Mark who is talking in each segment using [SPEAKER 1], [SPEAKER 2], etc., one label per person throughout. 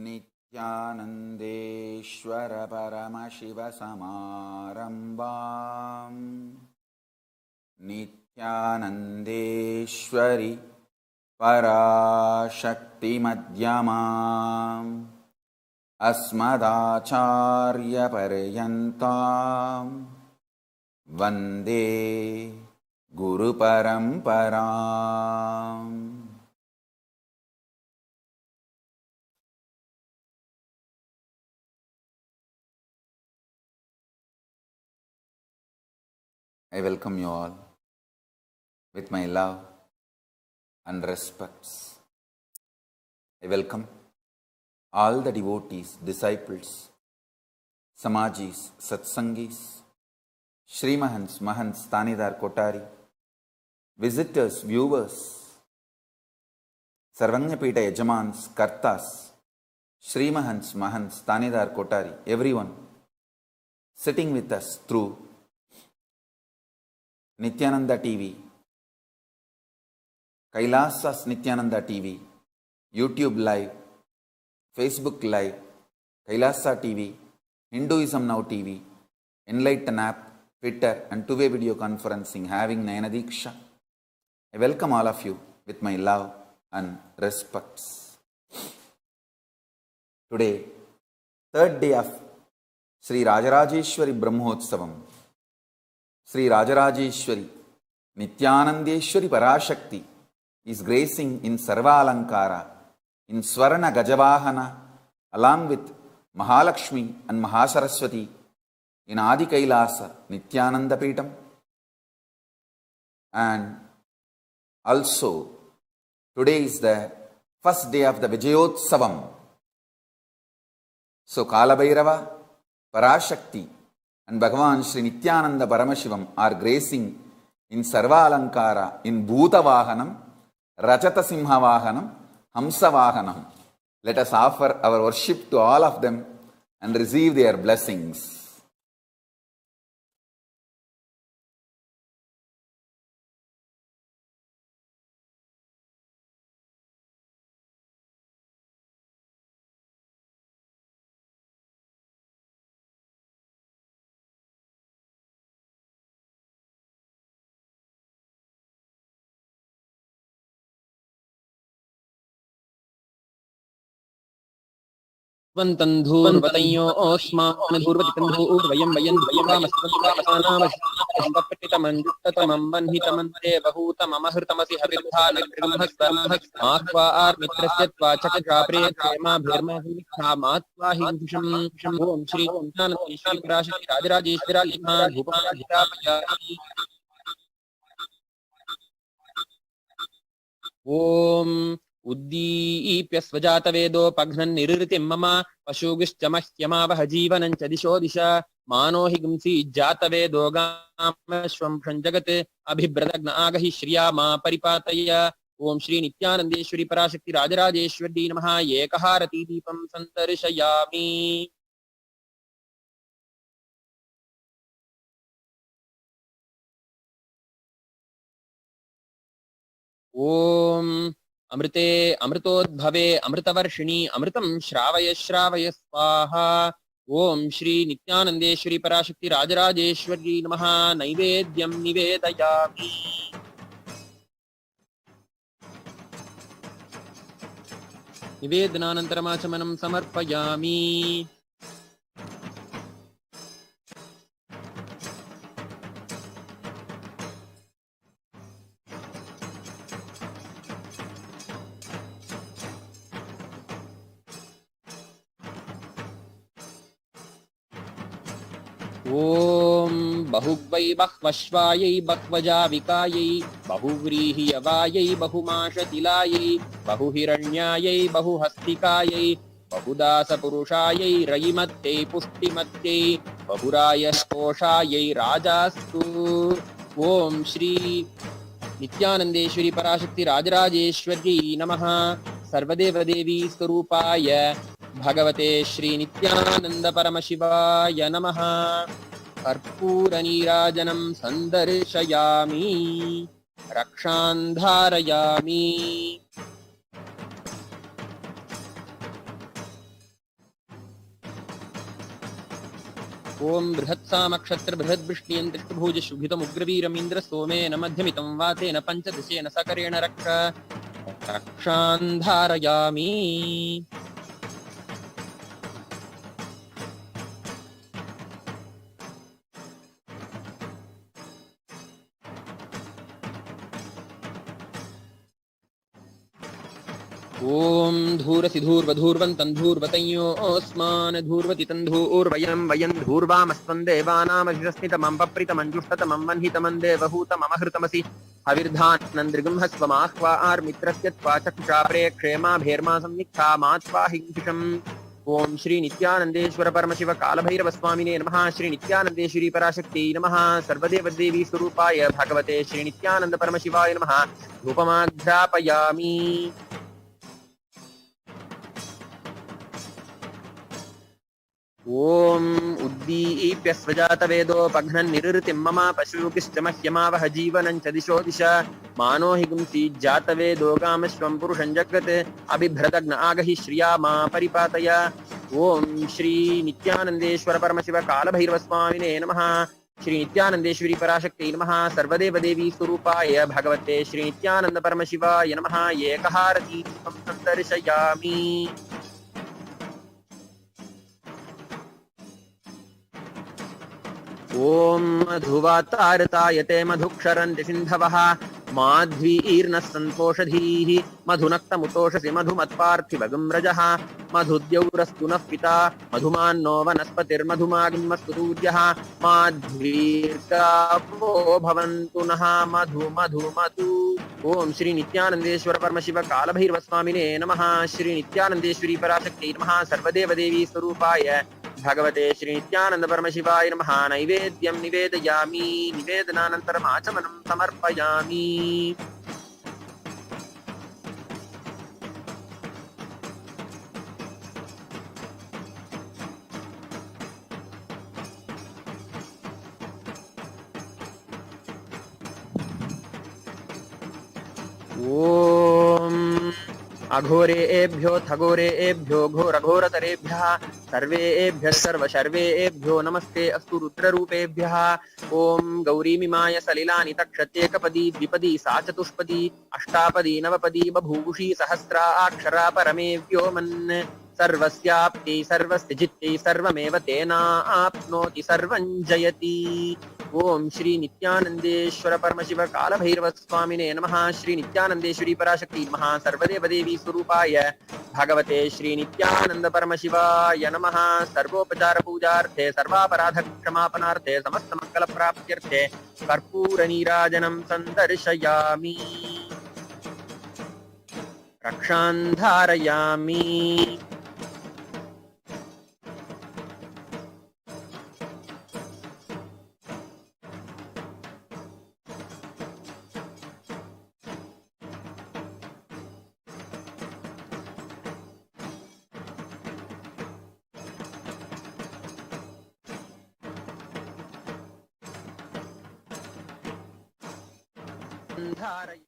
[SPEAKER 1] नित्यानन्देश्वर परमशिवसमारम्भाम् नित्यानन्देश्वरि पराशक्तिमध्यमाम् अस्मदाचार्यपर्यन्ताम् वन्दे गुरुपरम्पराम्। I welcome you all with my love and respects. I welcome all the devotees, disciples, Samajis, Satsangis, Srimahans, Mahants, Tanidar Kotari, visitors, viewers, Sarvanyapita Yajamans, Kartas, Srimahans, Mahants, Tanidar Kotari, everyone sitting with us through Nityananda TV, Kailasas Nityananda TV, YouTube Live, Facebook Live, Kailasa TV, Hinduism Now TV, Enlighten App, Twitter and two-way video conferencing having Nayana Diksha. I welcome all of you with my love and respects. Today, third day of Sri Rajarajeshwari Brahmotsavam, Sri Rajarajeshwari Nityanandeshwari Parashakti is gracing in Sarva Alankara, in Swarna Gajavahana, along with Mahalakshmi and Mahasaraswati in Adi Kailasa Nityananda Peetam. And also, today is the first day of the Vijayotsavam. So, Kalabhairava, Parashakti and Bhagavan Sri Nityananda Paramashivam are gracing in Sarva Alankara in Bhuta Vahanam, Rajata Simha Vahanam, Hamsa Vahanam. Let us offer our worship to all of them and receive their blessings.
[SPEAKER 2] वन्तन्धूर्वतयोऽस्मान् धूर्वतितन्धूर्वयं वयं द्वयमामस्मन्पट्टितमञ्जुष्टतमं वह्नितमन्त्रे बहूतममहृतमसि हविर्भानगृहस्वमात्वा आर्मित्रस्य त्वा चक्रप्रेक्षेमाभिर्मा मात्वा हिंसम् ॐ श्री ज्ञानेश्वरी पराशक्ति राजराजेश्वरी भूपाधिरापयामि। ॐ उद्दीप्य स्वजातवेदोपघ्नन् निरृतिं मम पशुगिश्च मह्यमावह जीवनं च दिशो दिश मानो हि गुंसि जातवेदो गामश्वं जगत् अभिभ्रदग्न आगहि श्रिया मा परिपातय। ओम श्री नित्यानंदेश्वरी पराशक्ति राजराजेश्वरी नमः। एकहारती दीपं संदर्शयामि। ओम अमृते अमृतोद्भवे अमृतवर्षिणी अमृतं श्रावय श्रावय स्वाहा। ओम श्री नित्यानंदेश्वरी पराशक्ति राजराजेश्वरी नमः। नैवेद्यं निवेदयामि। निवेदनानन्तरमाचमनं समर्पयामि। ओम बहुवै बह्वश्वायै बह्वजाविकायै बहुव्रीहियवायै बहुमाशतिलायै बहुहिरण्यायै बहुहस्तिकायै बहुदासपुरुषायै रयिमत्यै पुष्टिमत्यै बहुरायस्कोशायै राजास्तु। ओम श्री नित्यानंदेश्वरी पराशक्ति राजराजेश्वरी नमः। सर्वदेवदेवी स्वरूपाय भगवते श्री नित्यानंद परमशिवाय नमः। कर्पूर नीराजनं संदर्शयामि। रक्षां धारयामि। ओम बृहत्सामक्षत्र बृहद्वृष्टियन्त्रिभुज शुभितमुग्रवीरमीन्द्र सोमेन मध्यमितं वातेन पञ्चदशेन सकरेण रक्षान् धारयामि। ओम धूरसि धूर्वधूर्वन्तं धूर्वतयोऽस्मान् धूर्वति तं धूर्वयं वयं धूर्वामस्त्वं देवानामभिरस्मितमं पप्रितमञ्जुष्टतमं वह्नितमं देवहूतममहृतमसि हविर्धानन्द्रिगुंहस्वमाह्वा आर्मित्रस्य त्वा चक्षुषा प्रेक्षेमा भेर्मा संनिक्षा मा त्वा हिंसिषम्। ओम श्री नित्यानंदेश्वर परमशिव कालभैरव स्वामिने नमः। श्री नित्यानंदेश्वरी पराशक्ति नमः। सर्वदेव देवी स्वरूपाय भगवते श्री नित्यानंद परमशिवाय नमः। धूपमाघ्रापयामि। ओम उद्दीप्य स्वजातवेदोपघ्नन् निरृतिं मम पशुकिश्च मह्यमावह जीवनं च दिशो दिश मानो हि गुंसि जातवेदो गामश्वं पुरुषं जगत् अबिभ्रदग्न आगहि श्रिया मा परिपातय। ओम श्री नित्यानंदेश्वर परमशिव कालभैरव स्वामिने नमः। श्री नित्यानंदेश्वरी पराशक्ति नमः। सर्वदेव देवी स्वरूपाय भगवते श्री नित्यानंद परमशिवाय नमः। एकहारती दर्शयामि। ओम मधुवातारतायते मधुक्षरन्ति सिन्धवः माध्वीर्नः सन्तोषधीः मधुनक्तमुतोषसि मधुमत्पार्थिवगं रजः मधुद्यौरस्तु नः पिता मधुमान्नो वनस्पतिर्मधुमाग्निमस्तु सूर्यः माध्वीर्गावो भवन्तु नः मधु मधु मधु। ओम श्री नित्यानंदेश्वर परमशिव कालभैरव स्वामिने नमः। श्री नित्यानंदेश्वरी पराशक्ति नमः। सर्वदेव देवी स्वरूपाय भगवते श्री नित्यानंद परमशिवाय नमः। नैवेद्यं निवेदयामि निवेदनानन्तरम् आचमनं समर्पयामि। ओम अघोरेभ्यो थघोरेभ्यो घोरघोरतरेभ्यः सर्वेभ्यः सर्वशर्वेभ्यो नमस्ते अस्तु रुद्ररूपेभ्यः। ओम गौरीमिमाय सलिलानि तक्षत्येकपदी द्विपदी सा चतुष्पदी अष्टापदी नवपदी बभूषी सहस्राक्षरा परमे व्योमन् सर्वस्याप्ति सर्वस्य जित्ति सर्वमेव तेनाप्नोति सर्वं जयति। ओम श्री नित्यानंदेश्वर परमशिव कालभैरव स्वामिने नमः। श्री नित्यानंदेश्वरी पराशक्ति नमः। सर्वदेव देवी स्वरूपाय भगवते श्री नित्यानंद परमशिवाय नमः। सर्वोपचार पूजार्थे सर्वापराध क्षमापनार्थे समस्त मंगल प्राप्त्यर्थे कर्पूर नीराजनं संदर्शयामि। रक्षान् धारयामि। धारयामि।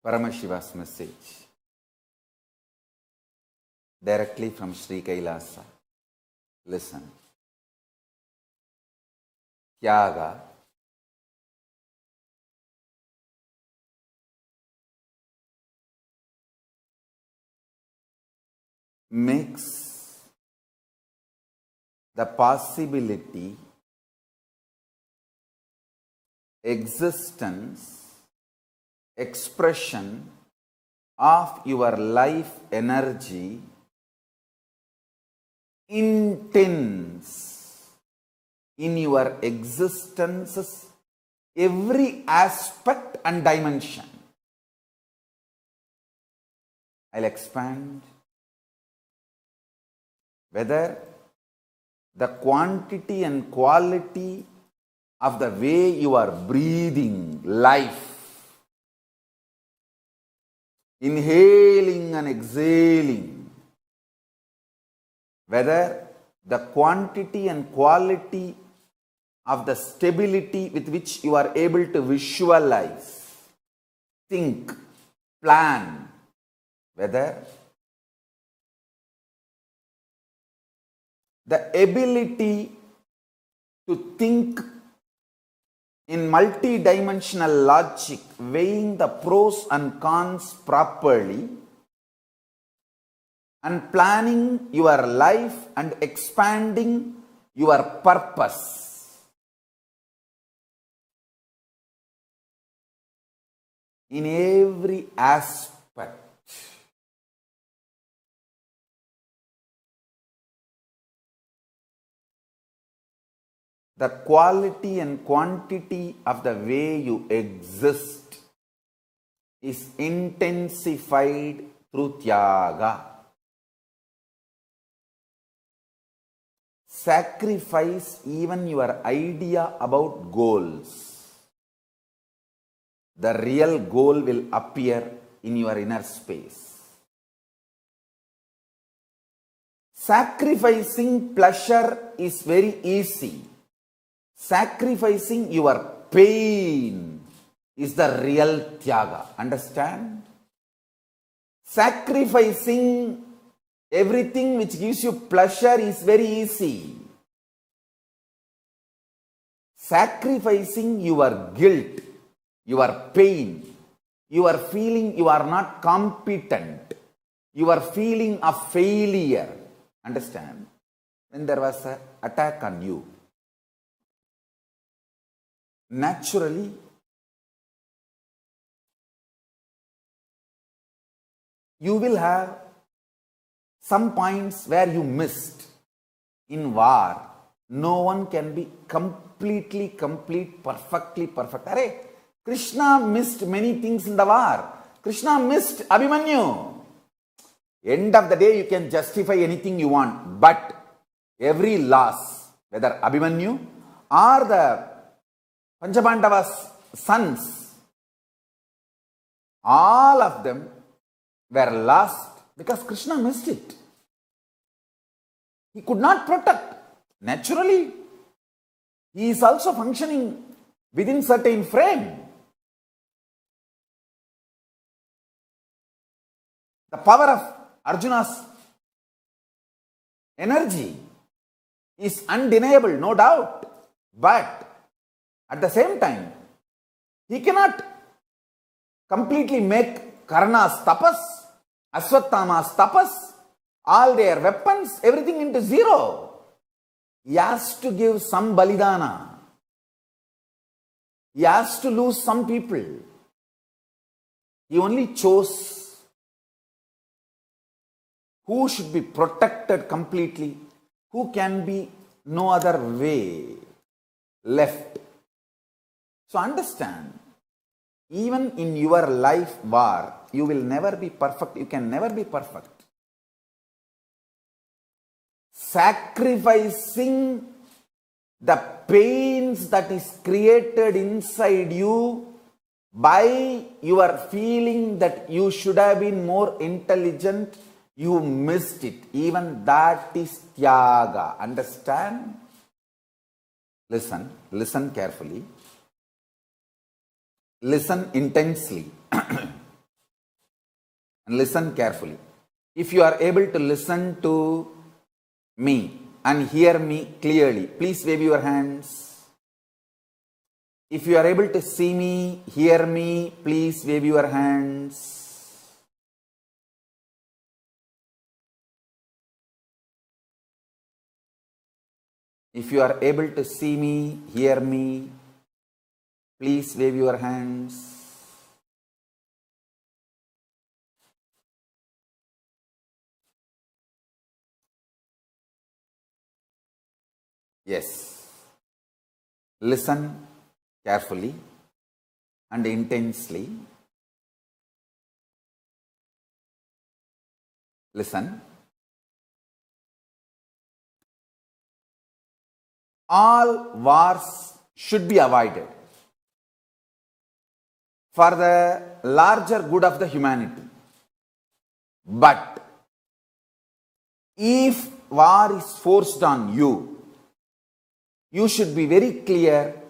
[SPEAKER 1] Paramashiva's message directly from Sri Kailasa. Listen. Tyaga makes the possibility, existence, expression of your life energy intense in your existence's every aspect and dimension. I'll expand. Whether the quantity and quality of the way you are breathing life, inhaling and exhaling, whether the quantity and quality of the stability with which you are able to visualize, think, plan, whether the ability to think in multi-dimensional logic, weighing the pros and cons properly, and planning your life and expanding your purpose. In every aspect. The quality and quantity of the way you exist is intensified through Tyaga. Sacrifice even your idea about goals. The real goal will appear in your inner space. Sacrificing pleasure is very easy. Sacrificing your pain is the real Tyaga. Understand? Sacrificing everything which gives you pleasure is very easy. Sacrificing your guilt, your pain, your feeling you are not competent, your feeling of failure. Understand? When there was an attack on you, naturally, you will have some points where you missed. In war, no one can be completely complete, perfectly perfect. Arey, Krishna missed many things in the war. Krishna missed Abhimanyu. End of the day, you can justify anything you want, but every loss, whether Abhimanyu or the Panchabandava's sons, all of them were lost because Krishna missed it. He could not protect. Naturally, he is also functioning within certain frame. The power of Arjuna's energy is undeniable, no doubt. But at the same time, he cannot completely make Karna's tapas, Aswathama's tapas, all their weapons, everything into zero. He has to give some balidana. He has to lose some people. He only chose who should be protected completely, who can be no other way left. So understand, even in your life war, you will never be perfect. You can never be perfect. Sacrificing the pains that is created inside you by your feeling that you should have been more intelligent, you missed it. Even that is Tyaga. Understand? Listen carefully. Listen intensely. and listen carefully. If you are able to listen to me and hear me clearly, please wave your hands. If you are able to see me, hear me, please wave your hands. If you are able to see me, hear me, please wave your hands. Yes. Listen carefully and intensely. Listen. All wars should be avoided for the larger good of the humanity. But if war is forced on you, you should be very clear.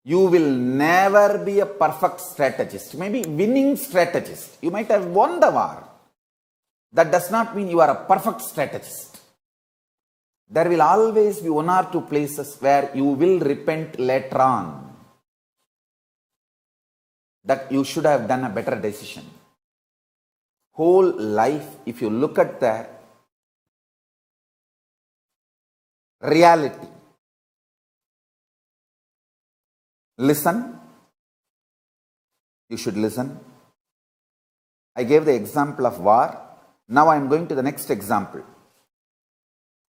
[SPEAKER 1] You will never be a perfect strategist, maybe winning strategist. You might have won the war. That does not mean you are a perfect strategist. There will always be one or two places where you will repent later on that you should have done a better decision. Whole life, if you look at the reality, listen. You should listen. I gave the example of war. Now I am going to the next example.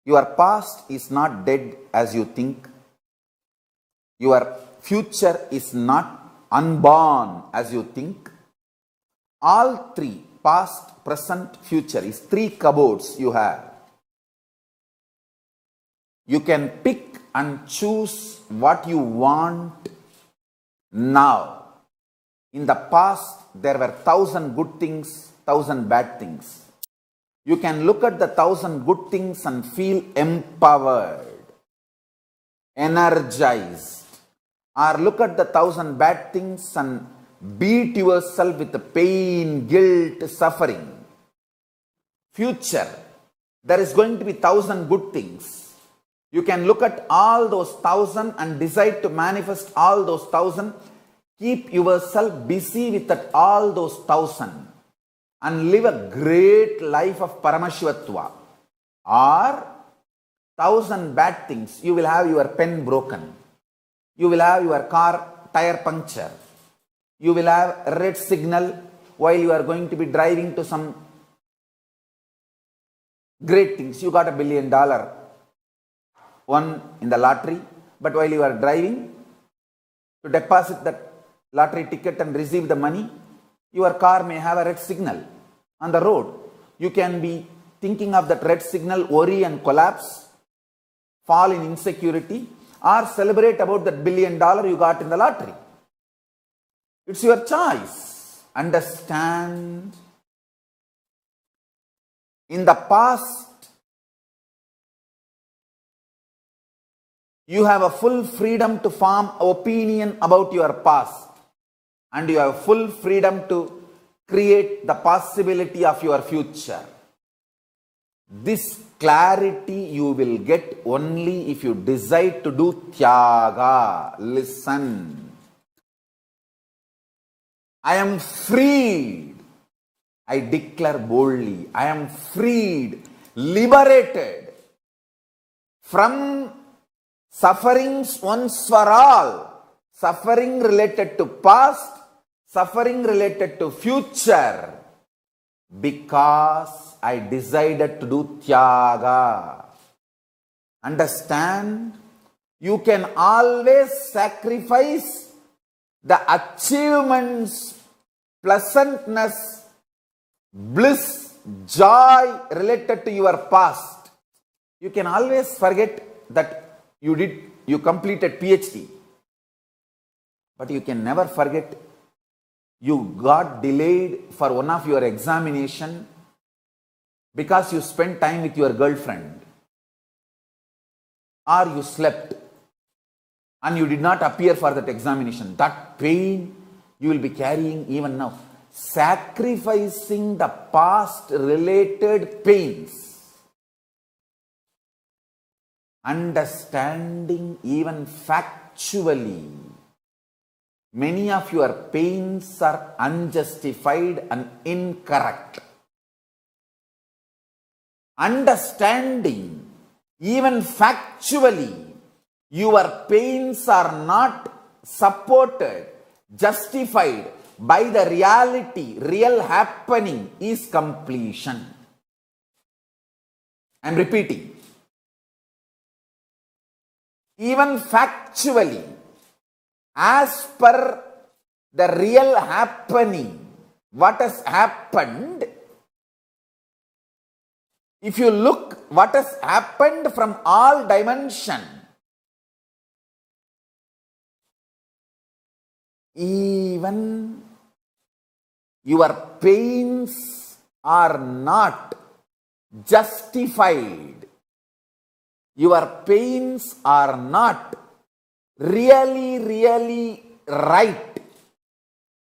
[SPEAKER 1] Your past is not dead as you think. Your future is not unborn as you think. All three, past, present, future, is three cupboards you have. You can pick and choose what you want now. In the past, there were 1,000 good things, 1,000 bad things. You can look at the 1,000 good things and feel empowered, energized, or look at the 1,000 bad things and beat yourself with the pain, guilt, suffering. Future, there is going to be 1,000 good things. You can look at all those 1,000 and decide to manifest all those 1,000. Keep yourself busy with that, all those 1,000. And live a great life of Paramashvatva. Or 1,000 bad things. You will have your pen broken. You will have your car tire puncture. You will have a red signal while you are going to be driving to some great things. You got $1 billion won in the lottery, but while you are driving to deposit that lottery ticket and receive the money, your car may have a red signal on the road. You can be thinking of that red signal, worry and collapse, fall in insecurity, or celebrate about that $1 billion you got in the lottery. It's your choice. Understand? In the past, you have a full freedom to form opinion about your past, and you have full freedom to create the possibility of your future. This clarity you will get only if you decide to do tyaga. Listen. I am freed. I declare boldly. I am freed, liberated from sufferings once for all. Suffering related to past, suffering related to future, because I decided to do tyaga. Understand? You can always sacrifice the achievements, pleasantness, bliss, joy related to your past. You can always forget that you completed PhD. But you can never forget you got delayed for one of your examination because you spent time with your girlfriend, or you slept and you did not appear for that examination. That pain you will be carrying even now. sacrificing the past related pains, understanding even factually, many of your pains are unjustified and incorrect. Understanding even factually, your pains are not supported, justified by the reality, real happening is completion. I am repeating. Even factually, as per the real happening, what has happened, if you look what has happened from all dimension, even your pains are not justified. Your pains are not really right.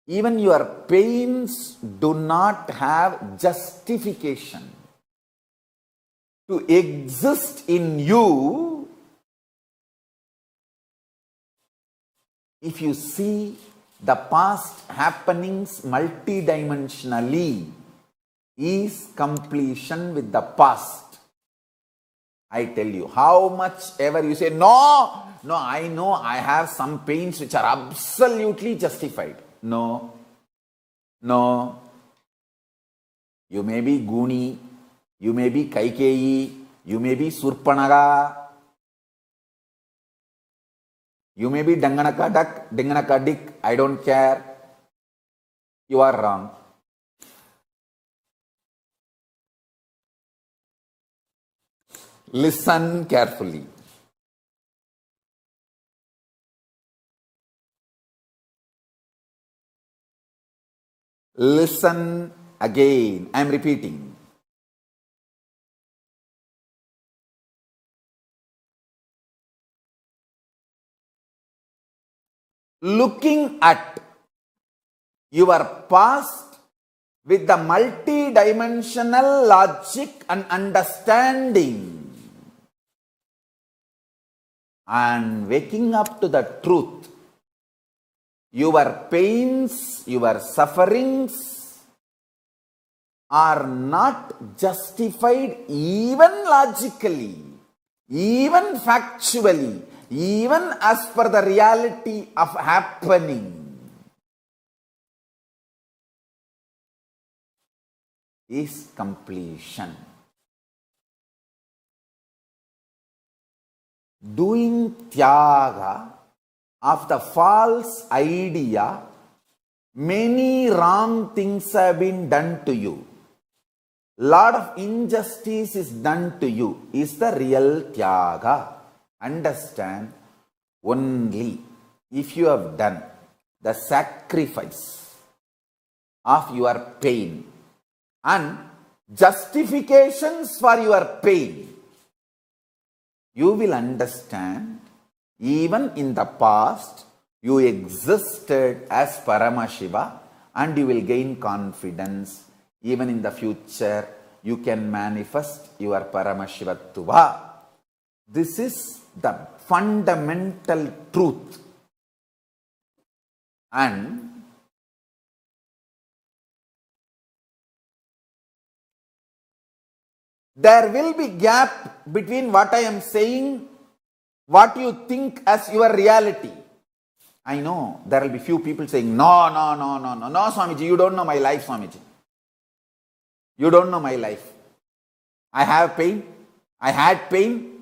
[SPEAKER 1] Even your pains do not have justification to exist in you. If you see the past happenings multidimensionally, is completion with the past. I tell you, how much ever you say, no, I know I have some pains which are absolutely justified. No. You may be Guni, you may be Kaikeyi, you may be Surpanaga, you may be Danganaka Duck, Danganaka Dick, I don't care. You are wrong. Listen carefully. Listen again. I am repeating. Looking at your past with the multidimensional logic and understanding, and waking up to the truth, your pains, your sufferings are not justified even logically, even factually, even as per the reality of happening, is completion. Doing tyaga of the false idea, many wrong things have been done to you. Lot of injustice is done to you, is the real tyaga. Understand, only if you have done the sacrifice of your pain and justifications for your pain, you will understand even in the past you existed as Paramashiva, and you will gain confidence. Even in the future you can manifest your Paramashivatva. This is the fundamental truth. And there will be gap between what I am saying, what you think as your reality. I know there will be few people saying, no, Swamiji, you don't know my life, Swamiji. You don't know my life. I have pain, I had pain,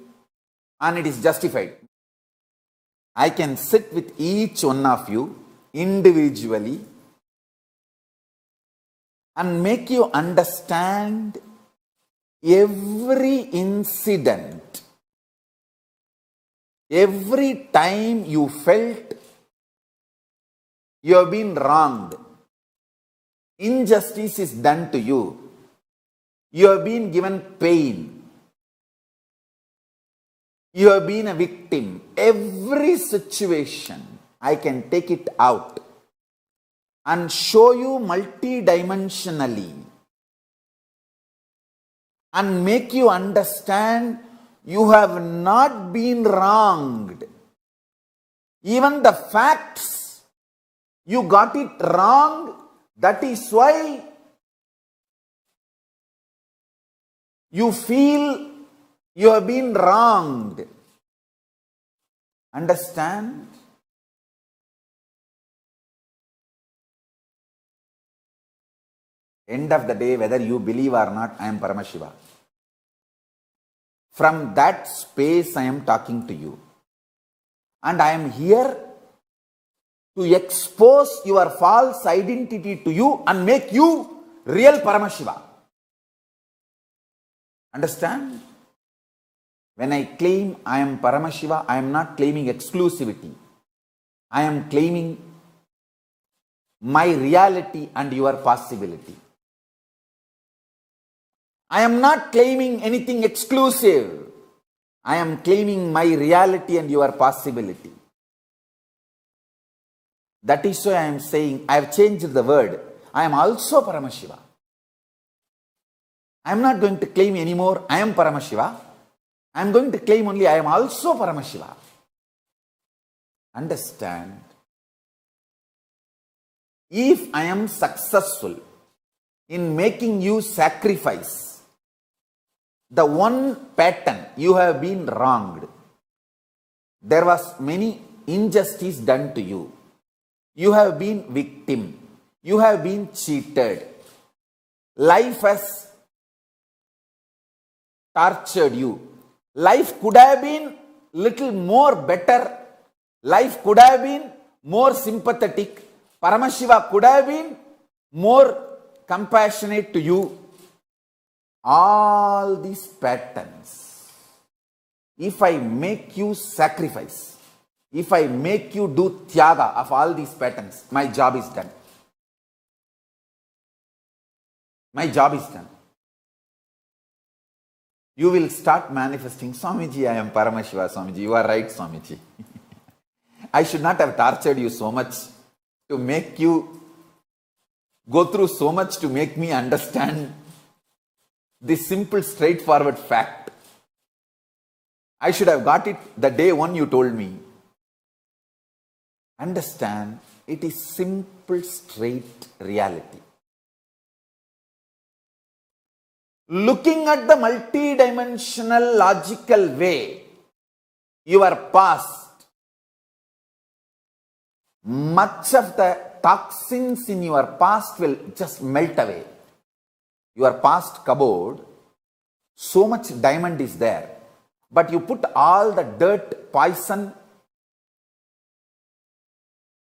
[SPEAKER 1] and it is justified. I can sit with each one of you individually and make you understand every incident, every time you felt you have been wronged, injustice is done to you, you have been given pain, you have been a victim. Every situation, I can take it out and show you multidimensionally and make you understand you have not been wronged. Even the facts, you got it wrong. That is why you feel you have been wronged. Understand? End of the day, whether you believe or not, I am Paramashiva. From that space I am talking to you. And I am here to expose your false identity to you and make you real Paramashiva. Understand? When I claim I am Paramashiva, I am not claiming exclusivity. I am claiming my reality and your possibility. I am not claiming anything exclusive. I am claiming my reality and your possibility. That is why I am saying, I have changed the word. I am also Paramashiva. I am not going to claim anymore, I am Paramashiva. I am going to claim only, I am also Paramashiva. Understand? If I am successful in making you sacrifice the one pattern, you have been wronged. There was many injustice done to you. You have been victim. You have been cheated. Life has tortured you. Life could have been little more better. Life could have been more sympathetic. Paramashiva could have been more compassionate to you. All these patterns, if I make you sacrifice, if I make you do tyaga of all these patterns, my job is done. My job is done. You will start manifesting, Swamiji, I am Paramashiva, Swamiji. You are right, Swamiji. I should not have tortured you so much to make you go through so much to make me understand this simple, straightforward fact. I should have got it the day one you told me. Understand, it is simple, straight reality. Looking at the multidimensional, logical way, your past, much of the toxins in your past will just melt away. Your past cupboard, so much diamond is there, but you put all the dirt, poison,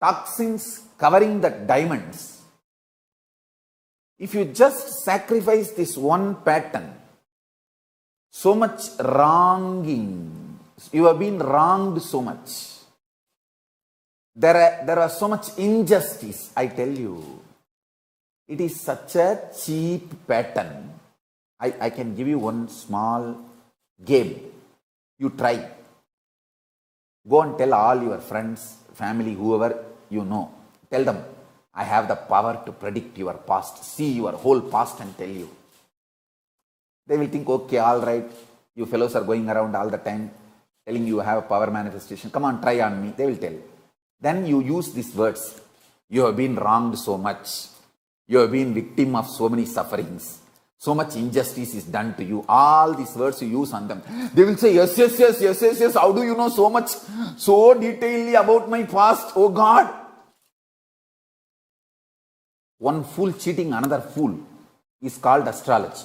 [SPEAKER 1] toxins covering the diamonds. If you just sacrifice this one pattern, so much wronging, you have been wronged so much. There was so much injustice, I tell you. It is such a cheap pattern. I can give you one small game. You try. Go and tell all your friends, family, whoever you know. Tell them, I have the power to predict your past. See your whole past and tell you. They will think, okay, all right. You fellows are going around all the time telling you have a power manifestation. Come on, try on me. They will tell. Then you use these words. You have been wronged so much. You have been victim of so many sufferings. So much injustice is done to you. All these words you use on them. They will say, yes, yes, yes, yes, yes, yes. How do you know so much, so detailedly about my past? Oh God. One fool cheating another fool is called astrology.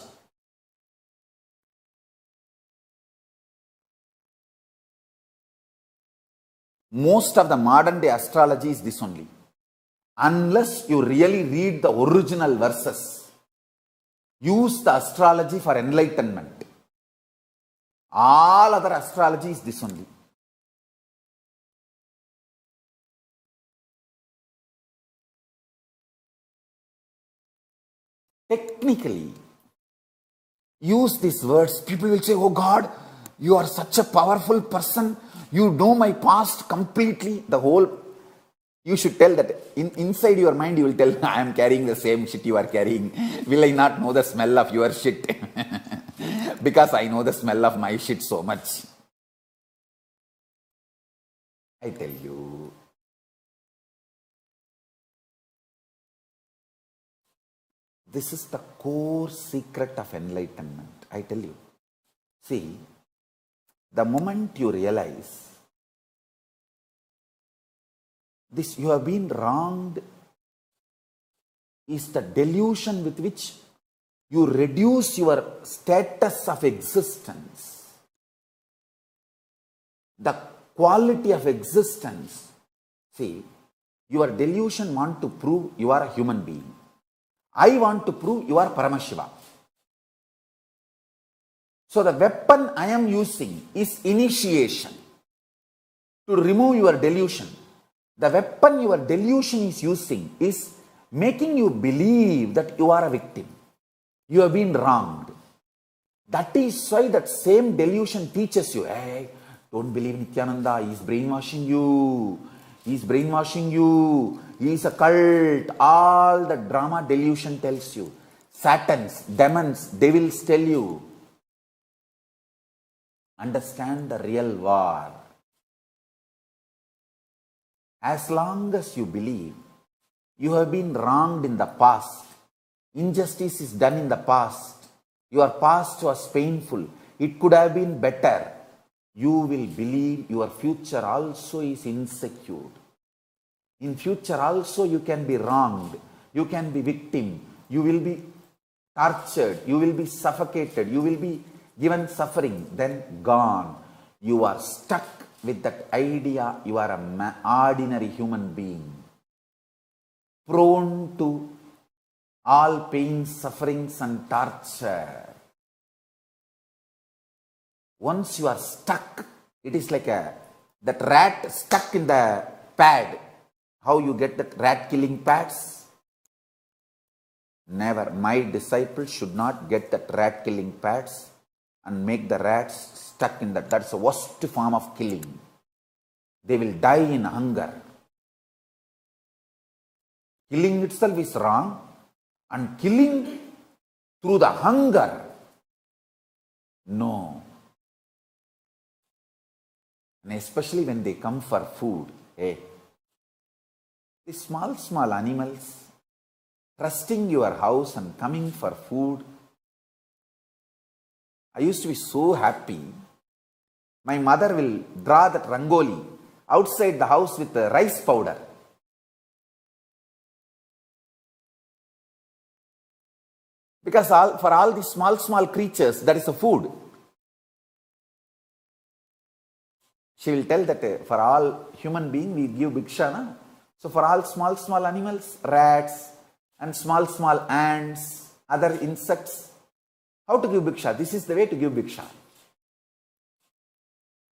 [SPEAKER 1] Most of the modern day astrology is this only. Unless you really read the original verses, use the astrology for enlightenment. All other astrology is this only. Technically, use these words. People will say, oh God, you are such a powerful person. You know my past completely. You should tell that inside your mind, you will tell, I am carrying the same shit you are carrying. Will I not know the smell of your shit? Because I know the smell of my shit so much. I tell you. This is the core secret of enlightenment. I tell you. See, the moment you realize this, you have been wronged, is the delusion with which you reduce your status of existence, the quality of existence. See, your delusion wants to prove you are a human being. I want to prove you are Paramashiva. So the weapon I am using is initiation to remove your delusion. The weapon your delusion is using is making you believe that you are a victim. You have been wronged. That is why that same delusion teaches you, hey, don't believe Nityananda, he is brainwashing you. He is brainwashing you. He is a cult. All the drama delusion tells you. Satans, demons, devils tell you. Understand the real war. As long as you believe you have been wronged in the past, injustice is done in the past, your past was painful, it could have been better, you will believe your future also is insecure. In future also you can be wronged, you can be victim, you will be tortured, you will be suffocated, you will be given suffering, then gone. You are stuck with that idea you are an ordinary human being, prone to all pain, sufferings and torture. Once you are stuck, it is like that rat stuck in the pad. How you get that rat killing pads? Never. My disciples should not get that rat killing pads and make the rats stuck in that. That's the worst form of killing. They will die in hunger. Killing itself is wrong, and killing through the hunger, no. And especially when they come for food, hey, the small animals trusting your house and coming for food. I used to be so happy. My mother will draw that rangoli outside the house with the rice powder. Because for all these small creatures, that is a food. She will tell that for all human beings, we give bhiksha. Na? So for all small animals, rats and small ants, other insects, how to give bhiksha? This is the way to give bhiksha.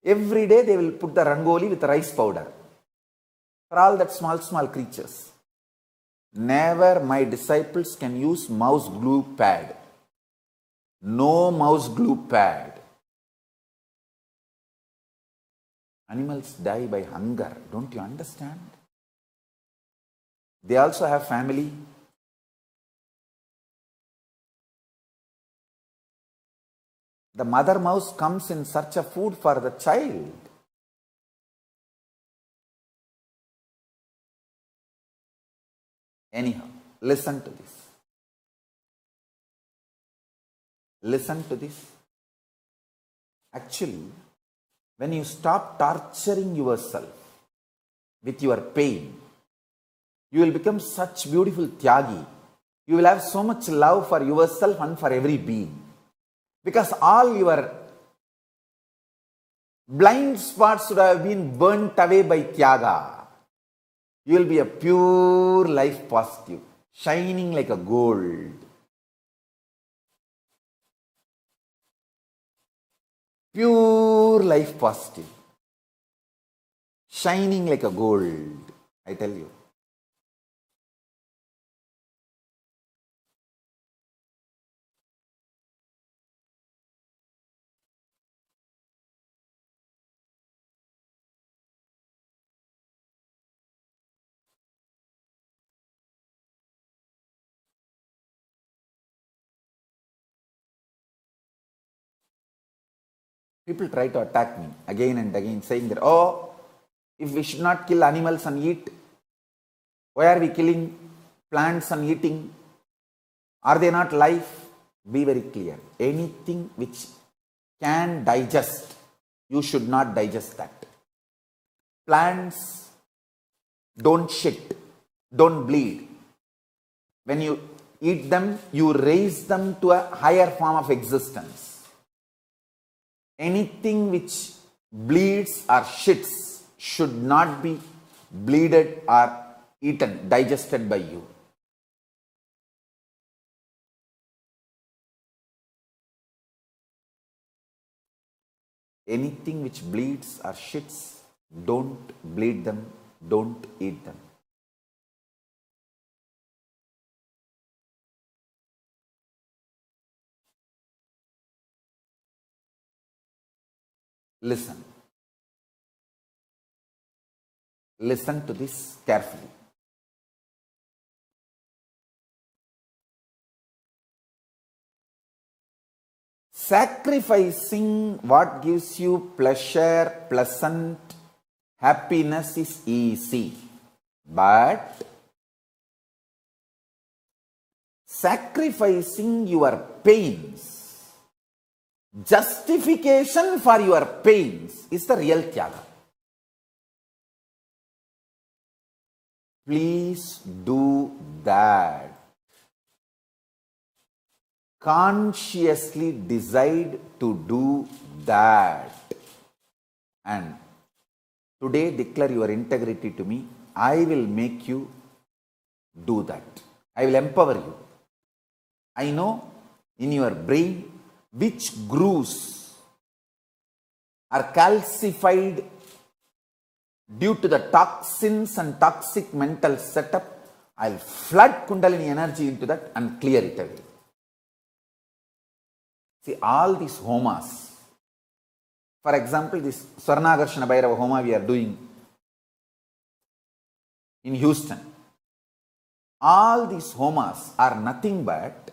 [SPEAKER 1] Every day they will put the rangoli with rice powder. For all that small creatures. Never my disciples can use mouse glue pad. No mouse glue pad. Animals die by hunger. Don't you understand? They also have family. The mother mouse comes in search of food for the child. Anyhow, listen to this. Listen to this. Actually, when you stop torturing yourself with your pain, you will become such beautiful Tyagi. You will have so much love for yourself and for every being. Because all your blind spots should have been burnt away by Tyaga. You will be a pure life positive, shining like a gold. Pure life positive, shining like a gold, I tell you. People try to attack me again and again, saying that, oh, if we should not kill animals and eat, why are we killing plants and eating? Are they not life? Be very clear. Anything which can digest, you should not digest that. Plants don't shit, don't bleed. When you eat them, you raise them to a higher form of existence. Anything which bleeds or shits should not be bleeded or eaten, digested by you. Anything which bleeds or shits, don't bleed them, don't eat them. Listen. Listen to this carefully. Sacrificing what gives you pleasure, pleasant, happiness is easy. But sacrificing your pains, justification for your pains is the real tyaga. Please do that. Consciously decide to do that. And today declare your integrity to me. I will make you do that. I will empower you. I know in your brain which grooves are calcified due to the toxins and toxic mental setup. I'll flood Kundalini energy into that and clear it away. See, all these homas, for example, this Swarnakarshana Bhairava Homa we are doing in Houston. All these homas are nothing but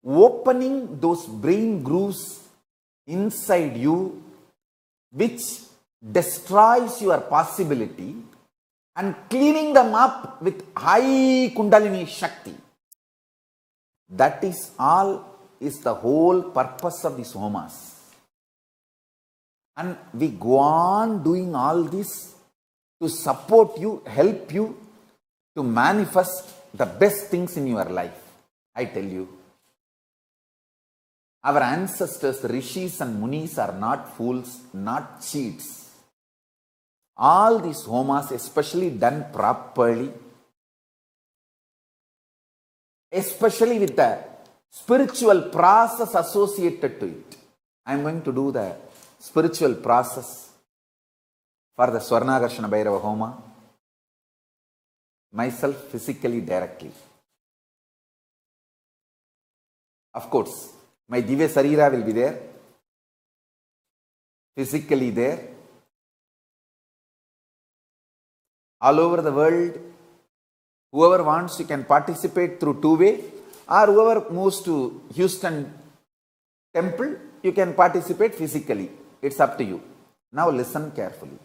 [SPEAKER 1] opening those brain grooves inside you which destroys your possibility and cleaning them up with high Kundalini Shakti. That is all, is the whole purpose of these homas. And we go on doing all this to support you, help you to manifest the best things in your life. I tell you, our ancestors, rishis and munis are not fools, not cheats. All these homas, especially done properly, especially with the spiritual process associated to it. I am going to do the spiritual process for the Swarnakarshana Bhairava Homa myself physically directly. Of course, my Divya Sarira will be there, physically there. All over the world, whoever wants, you can participate through two-way, or whoever moves to Houston temple, you can participate physically. It's up to you. Now listen carefully.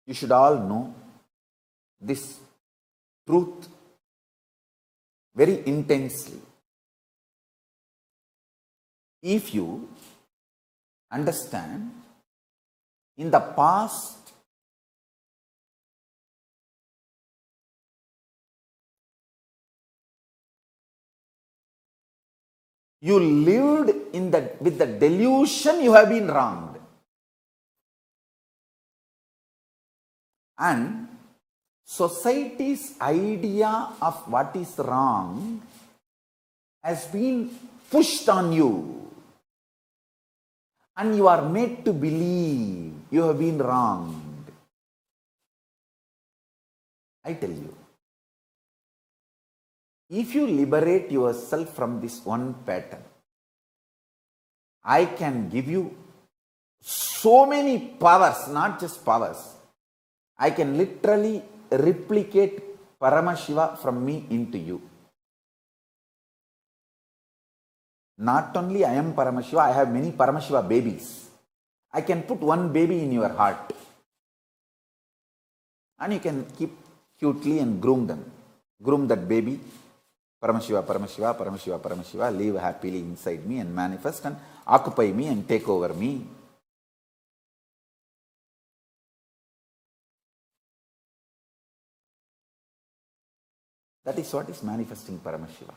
[SPEAKER 1] You should all know this truth very intensely. If you understand, in the past, you lived with the delusion you have been wronged. And society's idea of what is wrong has been pushed on you. And you are made to believe you have been wronged. I tell you, if you liberate yourself from this one pattern, I can give you so many powers, not just powers. I can literally replicate Paramashiva from me into you. Not only I am Paramashiva, I have many Paramashiva babies. I can put one baby in your heart and you can keep cutely and groom them. Groom that baby. Paramashiva, Paramashiva, Paramashiva, Paramashiva, live happily inside me and manifest and occupy me and take over me. That is what is manifesting Paramashiva.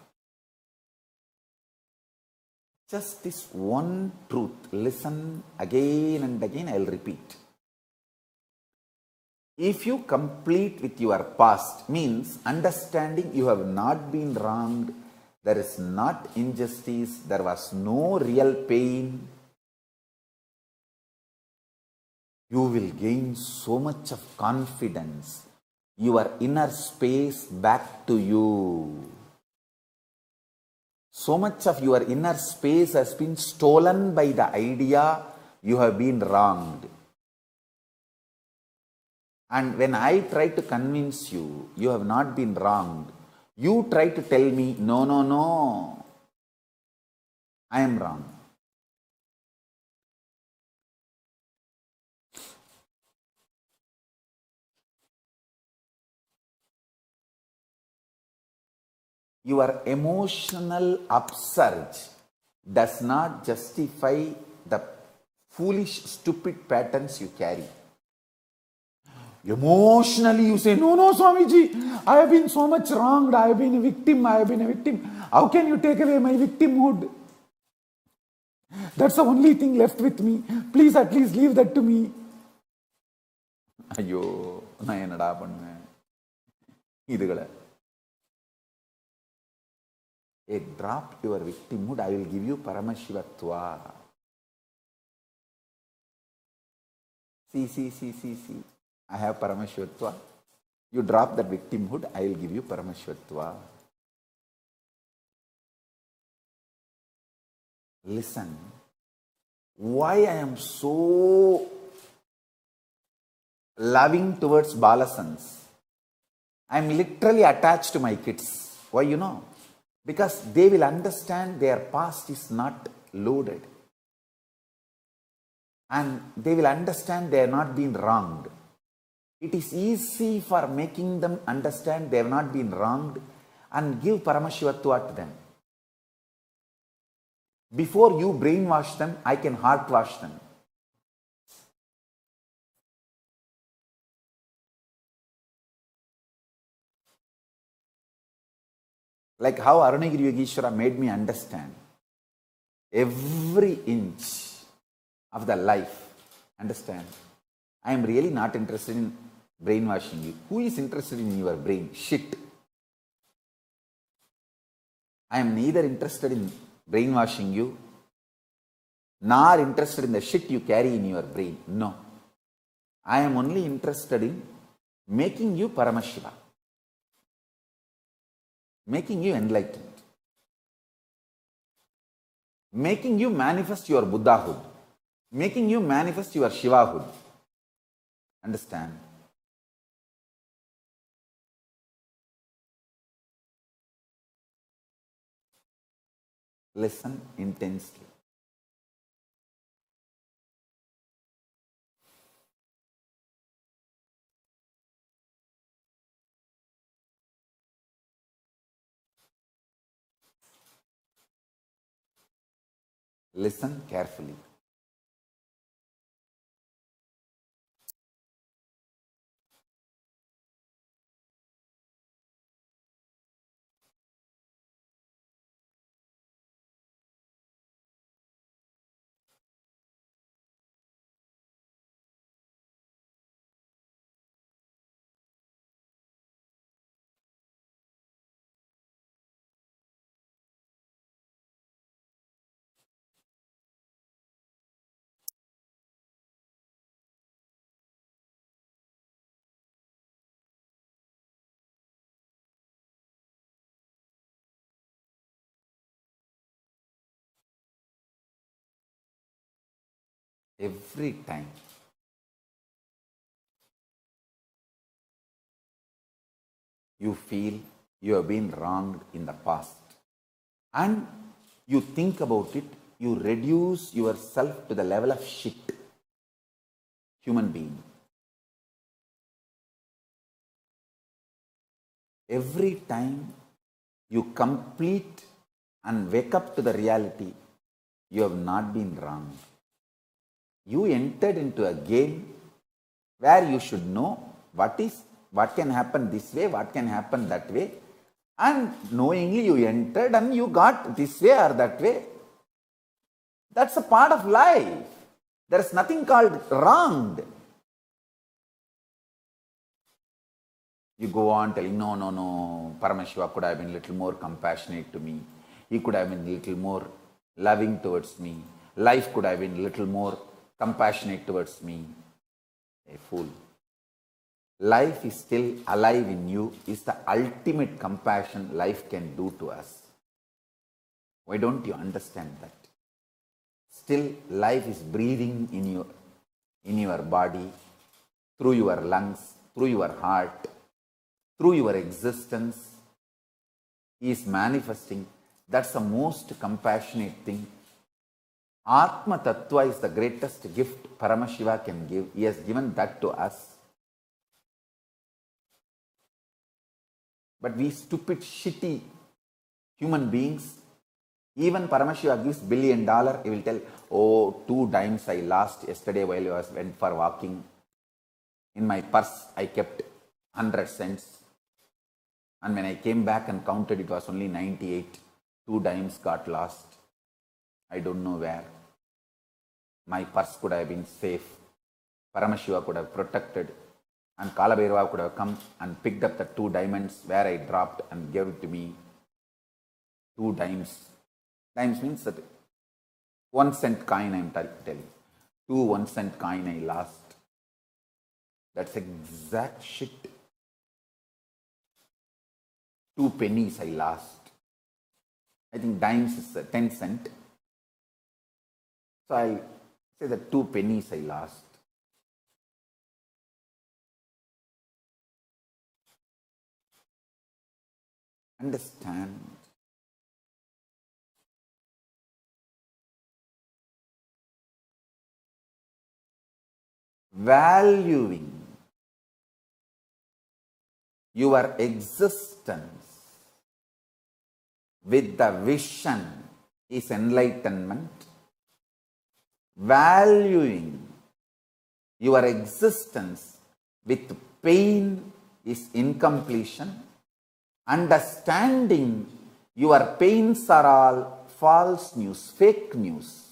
[SPEAKER 1] Just this one truth, listen again and again, I will repeat. If you complete with your past, means understanding you have not been wronged, there is not injustice, there was no real pain, you will gain so much of confidence, your inner space back to you. So much of your inner space has been stolen by the idea you have been wronged. And when I try to convince you, you have not been wronged, you try to tell me, no, no, no, I am wrong. Your emotional upsurge does not justify the foolish, stupid patterns you carry. Emotionally you say, no, no, Swamiji, I have been so much wronged, I have been a victim, I have been a victim. How can you take away my victimhood? That's the only thing left with me. Please at least leave that to me. ஐயோ நான் என்னடா பண்ணுவேன் இதுகளை. Drop your victimhood, I will give you Paramashivatva. See. I have Paramashivatva. You drop that victimhood, I will give you Paramashivatva. Listen, why I am so loving towards Balasans? I am literally attached to my kids. Why, you know? Because they will understand their past is not loaded. And they will understand they have not been wronged. It is easy for making them understand they have not been wronged and give Paramashivatva to them. Before you brainwash them, I can heartwash them. Like how Arunagiri Yogeshwara made me understand every inch of the life. Understand? I am really not interested in brainwashing you. Who is interested in your brain? Shit. I am neither interested in brainwashing you, nor interested in the shit you carry in your brain. No. I am only interested in making you Paramashiva. Making you enlightened. Making you manifest your Buddhahood. Making you manifest your Shivahood. Understand? Listen intensely. Listen carefully. Every time you feel you have been wronged in the past and you think about it, you reduce yourself to the level of shit. Human being. Every time you complete and wake up to the reality, you have not been wrong. You entered into a game where you should know what can happen this way, what can happen that way, and knowingly you entered and you got this way or that way. That's a part of life. There is nothing called wronged. You go on telling, no, Paramashiva could have been a little more compassionate to me. He could have been a little more loving towards me. Life could have been a little more compassionate towards me. A fool. Life is still alive in you, is the ultimate compassion life can do to us. Why don't you understand that? Still, life is breathing in your body, through your lungs, through your heart, through your existence. He is manifesting. That's the most compassionate thing. Atma Tattva is the greatest gift Paramashiva can give. He has given that to us. But we stupid, shitty human beings, even Paramashiva gives $1 billion, he will tell, oh, 2 dimes I lost yesterday while I went for walking. In my purse, I kept 100 cents. And when I came back and counted, it was only 98. 2 dimes got lost. I don't know where. My purse could have been safe. Paramashiva could have protected. And Kalabhairava could have come and picked up the 2 diamonds where I dropped and gave it to me. 2 dimes. Dimes means that 1 cent coin I am telling. 2 1-cent coin I lost. That's exact shit. 2 pennies I lost. I think dimes is 10 cent. So I'll say that 2 pennies I lost. Understand. Valuing your existence with the vision is enlightenment. Valuing your existence with pain is incompletion. Understanding your pains are all false news, fake news,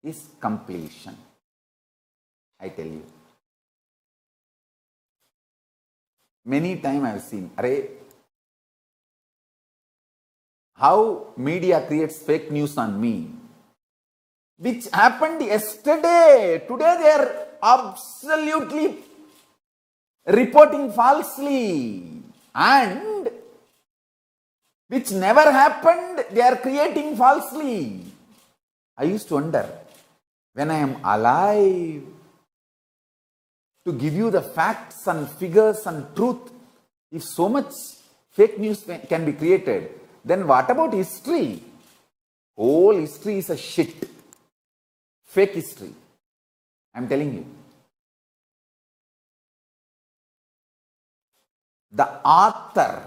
[SPEAKER 1] is completion. I tell you. Many times I have seen, how media creates fake news on me, which happened yesterday. Today they are absolutely reporting falsely, and which never happened, they are creating falsely. I used to wonder, when I am alive, to give you the facts and figures and truth, if so much fake news can be created, then what about history? Whole history is a shit. Fake history. I am telling you. The author,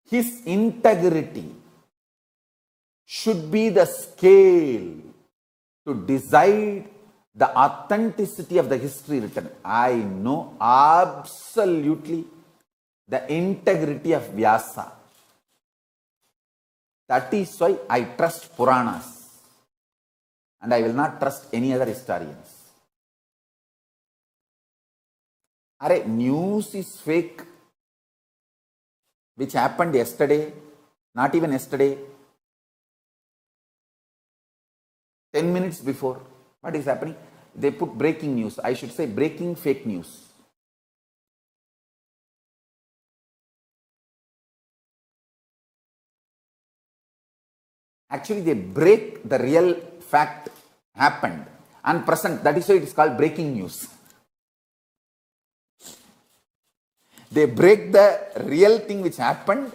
[SPEAKER 1] his integrity should be the scale to decide the authenticity of the history written. I know absolutely the integrity of Vyasa. That is why I trust Puranas and I will not trust any other historians. News is fake, which happened yesterday, not even yesterday, 10 minutes before. What is happening? They put breaking news. I should say breaking fake news. Actually, they break the real fact happened and present. That is why it is called breaking news. They break the real thing which happened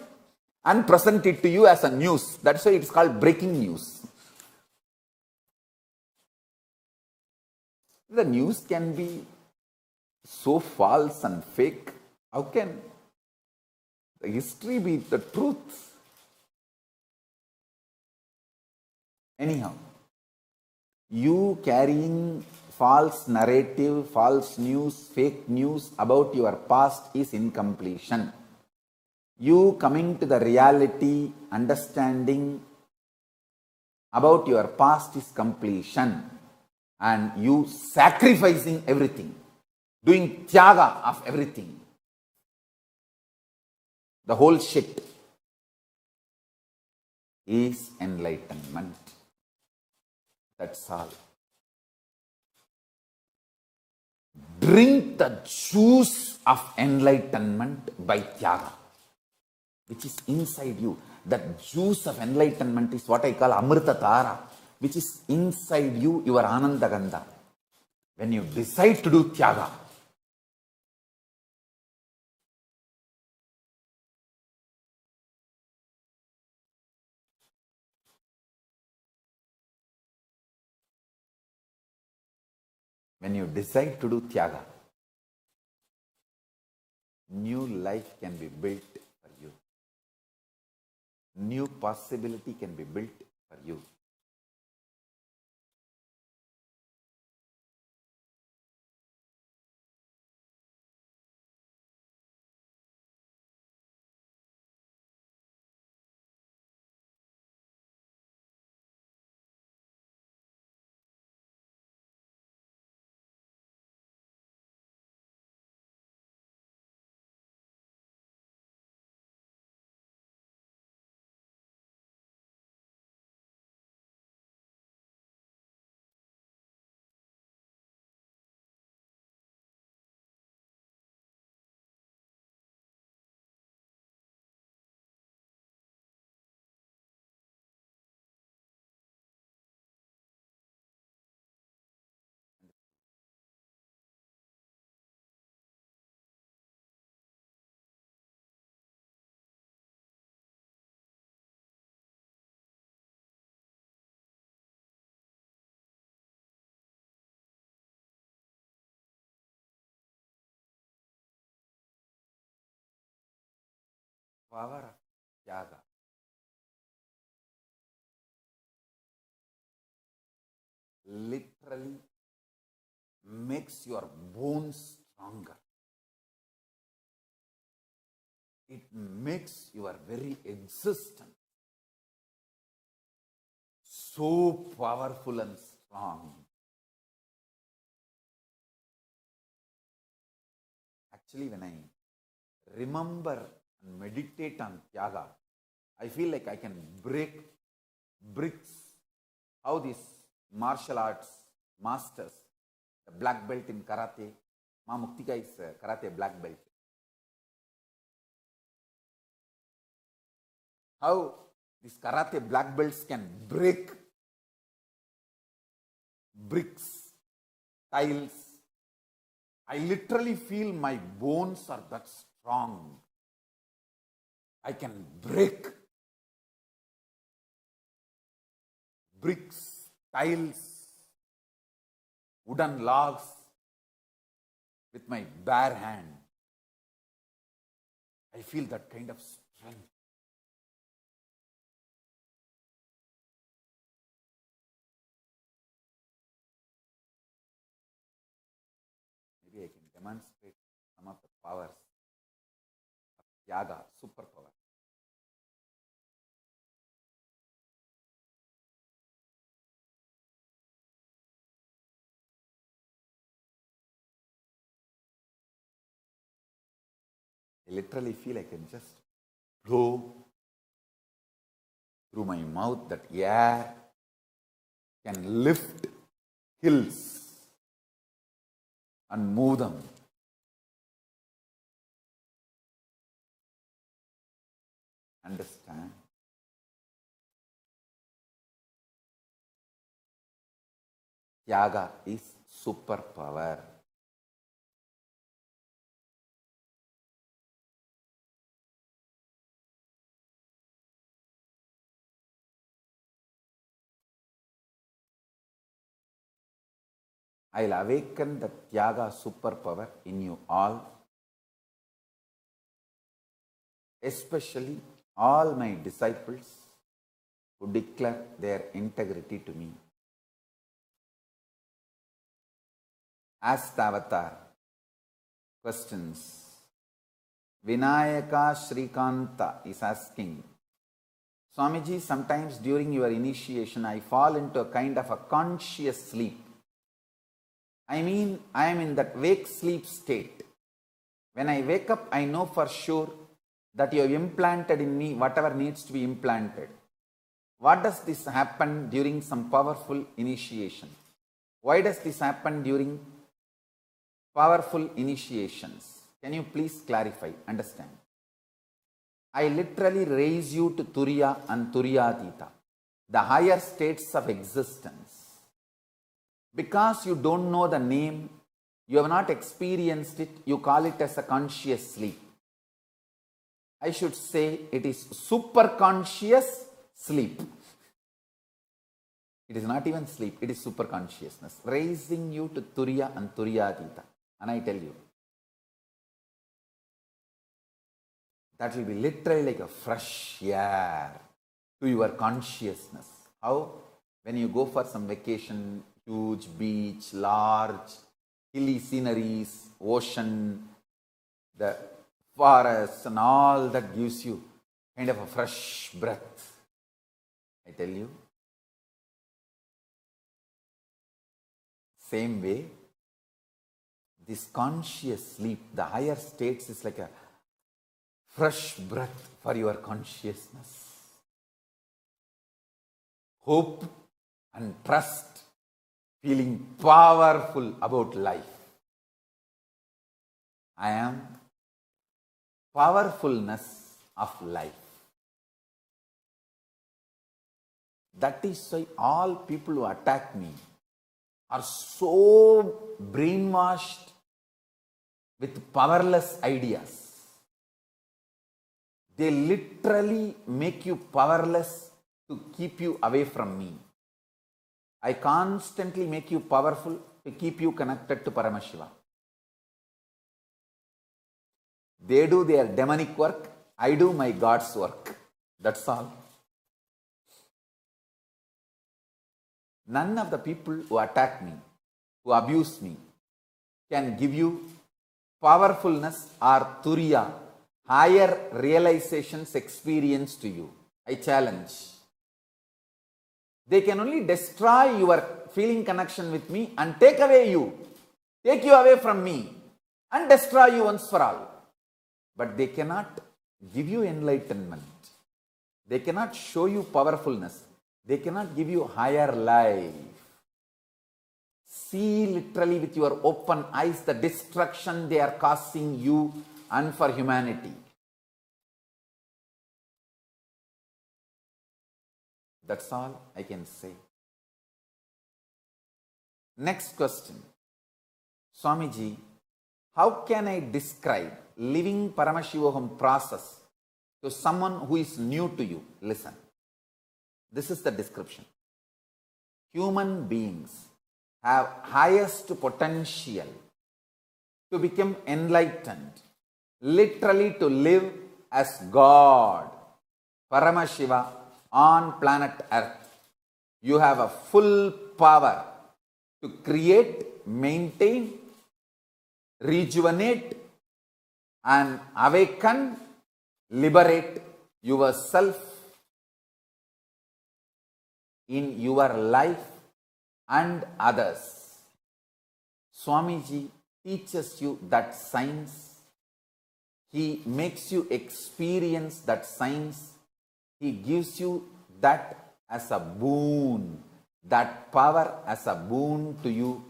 [SPEAKER 1] and present it to you as a news. That's why it's called breaking news. The news can be so false and fake. How can the history be the truth? Anyhow, you carrying false narrative, false news, fake news about your past is incompletion. You coming to the reality, understanding about your past is completion. And you sacrificing everything, doing tyaga of everything, the whole shit, is enlightenment. That's all. Drink the juice of enlightenment by tyaga, which is inside you. That juice of enlightenment is what I call Amrita Tara, which is inside you, your Ananda Gandha. When you decide to do tyaga, new life can be built for you. New possibility can be built for you. Power of tyaga literally makes your bones stronger. It makes your very existence so powerful and strong. Actually, when I remember and meditate on tyaga, I feel like I can break bricks. How these martial arts masters, the black belt in karate, Ma Muktika is karate black belt. How these karate black belts can break bricks, tiles. I literally feel my bones are that strong. I can break bricks, tiles, wooden logs with my bare hand. I feel that kind of strength. Maybe I can demonstrate some of the powers of tyaga, superpower. I literally feel I can just blow through my mouth, that air can lift hills and move them. Understand? Tyaga is superpower. I'll awaken the Tyaga superpower in you all, especially all my disciples who declare their integrity to me. Ask the avatar questions. Vinayaka Shrikanta is asking, Swamiji, sometimes during your initiation, I fall into a kind of a conscious sleep. I mean, I am in that wake sleep state. When I wake up, I know for sure that you have implanted in me whatever needs to be implanted. What does this happen during some powerful initiation? Why does this happen during powerful initiations? Can you please clarify, understand? I literally raise you to Turiya and Turiyatita, the higher states of existence. Because you don't know the name, you have not experienced it, you call it as a conscious sleep. I should say it is super conscious sleep. It is not even sleep, it is super consciousness, raising you to Turiya and Turiyatita. And I tell you, that will be literally like a fresh air to your consciousness. How? When you go for some vacation, huge beach, large, hilly sceneries, ocean, the forests and all that gives you kind of a fresh breath. I tell you. Same way, this conscious sleep, the higher states is like a fresh breath for your consciousness. Hope and trust, feeling powerful about life. I am powerfulness of life. That is why all people who attack me are so brainwashed with powerless ideas. They literally make you powerless to keep you away from me. I constantly make you powerful to keep you connected to Paramashiva. They do their demonic work, I do my God's work. That's all. None of the people who attack me, who abuse me, can give you powerfulness or Turiya, higher realizations experience to you. I challenge. They can only destroy your feeling connection with me and take you away from me and destroy you once for all. But they cannot give you enlightenment. They cannot show you powerfulness. They cannot give you higher life. See literally with your open eyes the destruction they are causing you and for humanity. That's all I can say. Next question. Swamiji, how can I describe living Paramashivoham process to someone who is new to you? Listen. This is the description. Human beings have highest potential to become enlightened, literally to live as God, Paramashiva, on planet Earth. You have a full power to create, maintain, rejuvenate and awaken, liberate yourself in your life and others. Swamiji teaches you that science. He makes you experience that science. He gives you that as a boon, that power as a boon to you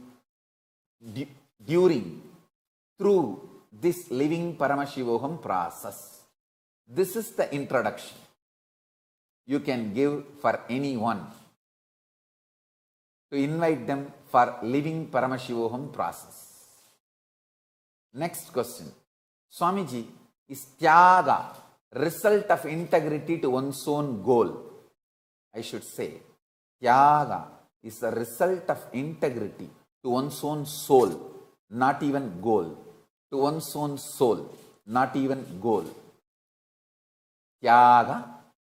[SPEAKER 1] through this living Paramashivoham process. This is the introduction you can give for anyone to invite them for living Paramashivoham process. Next question. Swamiji, is Tyaga result of integrity to one's own goal? I should say, Tyaga is a result of integrity to one's own soul, not even goal. To one's own soul, not even goal. Tyaga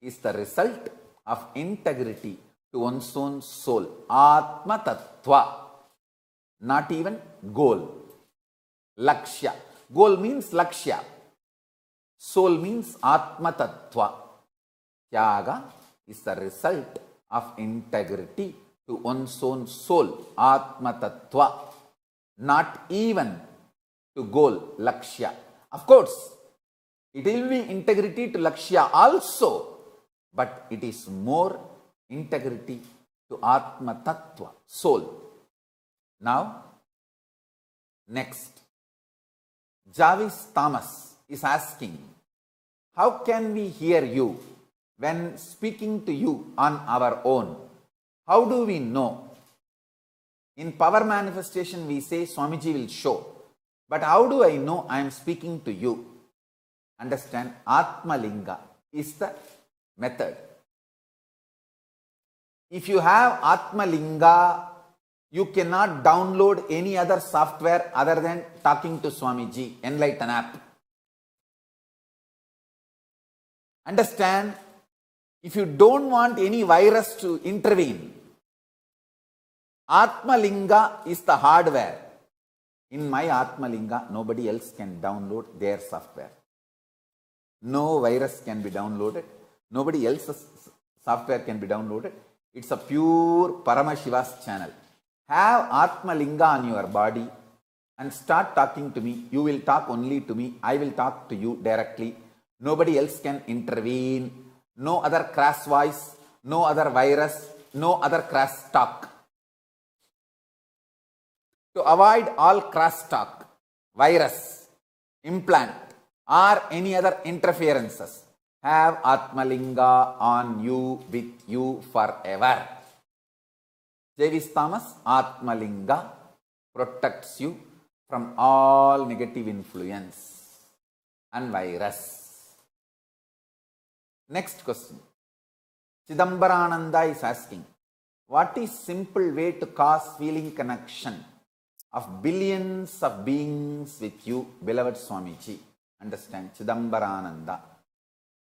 [SPEAKER 1] is the result of integrity to one's own soul. Atma Tattva, not even goal. Lakshya. Goal means Lakshya. Soul means Atma Tattva. Tyaga is the result of integrity to one's own soul. Atma Tattva. Not even to goal. Lakshya. Of course, it will be integrity to Lakshya also, but it is more integrity to Atma Tattva, soul. Now, next, Jarvis Thomas is asking, how can we hear you when speaking to you on our own? How do we know? In power manifestation, we say Swamiji will show. But how do I know I am speaking to you? Understand, Atma Linga is the method. If you have Atma Linga, you cannot download any other software other than talking to Swamiji, Enlighten app. Understand, if you don't want any virus to intervene, Atma Linga is the hardware. In my Atma Linga, nobody else can download their software. No virus can be downloaded. Nobody else's software can be downloaded. It's a pure Paramashiva's channel. Have Atma Linga on your body and start talking to me. You will talk only to me. I will talk to you directly. Nobody else can intervene. No other crass voice. No other virus. No other crass talk. To avoid all crass talk, virus, implant, or any other interferences, have Atma Linga on you, with you forever. Jarvis Thomas, Atma Linga protects you from all negative influence and virus. Next question. Chidambarananda is asking, what is simple way to cause feeling connection of billions of beings with you, beloved Swamiji? Understand, Chidambarananda,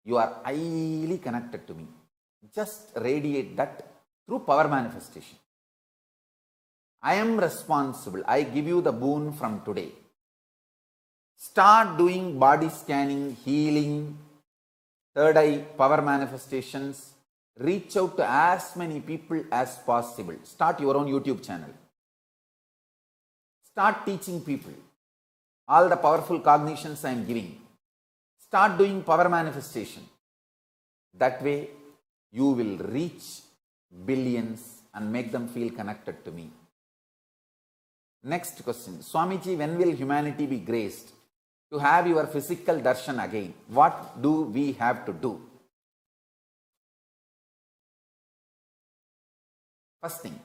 [SPEAKER 1] you are highly connected to me. Just radiate that through power manifestation. I am responsible. I give you the boon from today. Start doing body scanning, healing, third eye power manifestations. Reach out to as many people as possible. Start your own YouTube channel. Start teaching people all the powerful cognitions I am giving. Start doing power manifestation. That way, you will reach billions and make them feel connected to me. Next question. Swamiji, when will humanity be graced to have your physical darshan again? What do we have to do? First thing,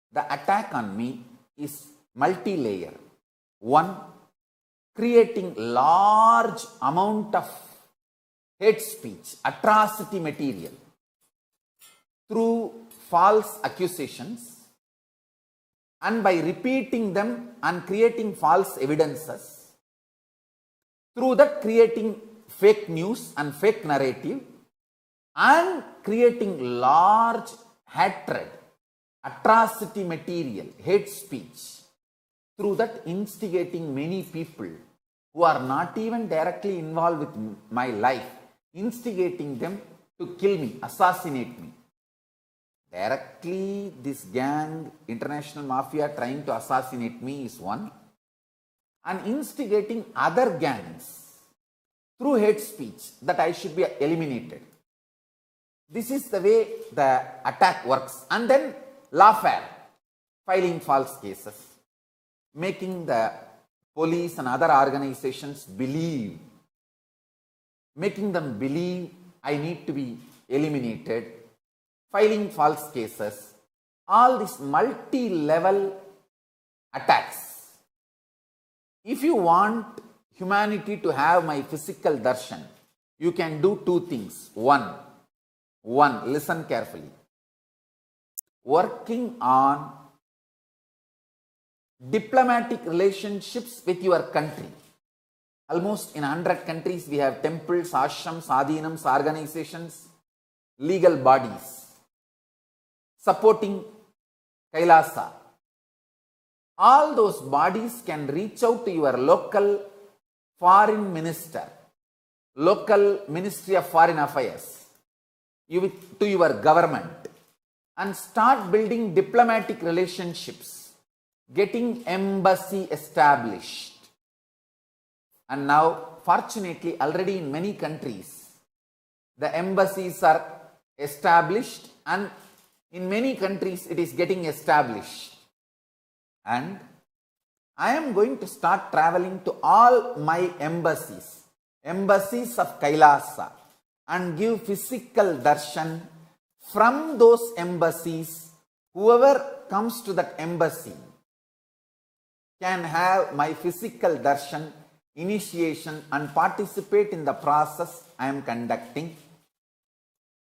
[SPEAKER 1] the attack on me is multi-layer. One, creating large amount of hate speech, atrocity material through false accusations, and by repeating them and creating false evidences, through that creating fake news and fake narrative, and creating large hatred, atrocity material, hate speech, through that instigating many people who are not even directly involved with my life, instigating them to kill me, assassinate me. Directly this gang, international mafia trying to assassinate me is one, and instigating other gangs through hate speech that I should be eliminated. This is the way the attack works. And then lawfare, filing false cases, making the police and other organizations believe, making them believe I need to be eliminated, filing false cases, all these multi-level attacks. If you want humanity to have my physical darshan, you can do two things. One, listen carefully. Working on diplomatic relationships with your country. Almost in 100 countries we have temples, ashrams, adhinams, organizations, legal bodies supporting Kailasa. All those bodies can reach out to your local foreign minister, local Ministry of Foreign Affairs, to your government, and start building diplomatic relationships, getting embassy established. And now, fortunately, already in many countries, the embassies are established, and in many countries it is getting established. And I am going to start traveling to all my embassies of Kailasa, and give physical darshan from those embassies. Whoever comes to that embassy can have my physical darshan, initiation, and participate in the process I am conducting.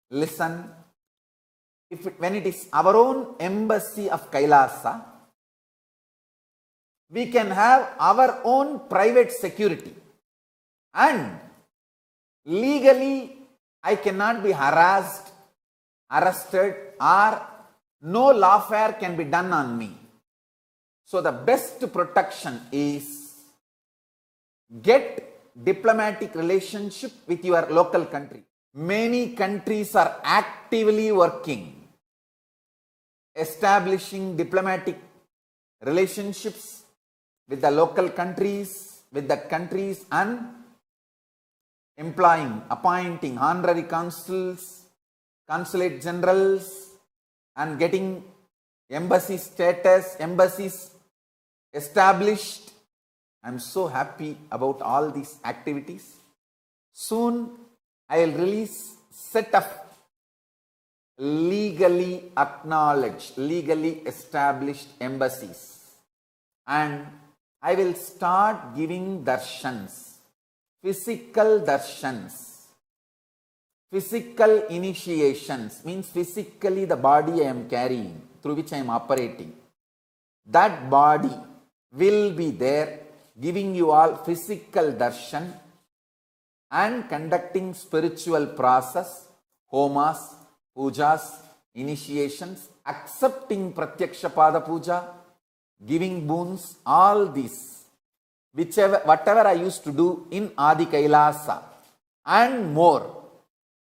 [SPEAKER 1] Listen, when it is our own embassy of Kailasa, we can have our own private security, and legally I cannot be harassed, arrested, or no lawfare can be done on me. So the best protection is get diplomatic relationship with your local country. Many countries are actively working, establishing diplomatic relationships with the local countries, and appointing honorary consuls, consulate generals, and getting embassy status, embassies established. I am so happy about all these activities. Soon I will release set of legally acknowledged, legally established embassies, and I will start giving darshans, physical darshans, physical initiations, means physically the body I am carrying, through which I am operating. That body will be there giving you all physical darshan and conducting spiritual process, homas, pujas, initiations, accepting Pratyaksha Pada Puja, giving boons, all these, whatever I used to do in Adi Kailasa and more.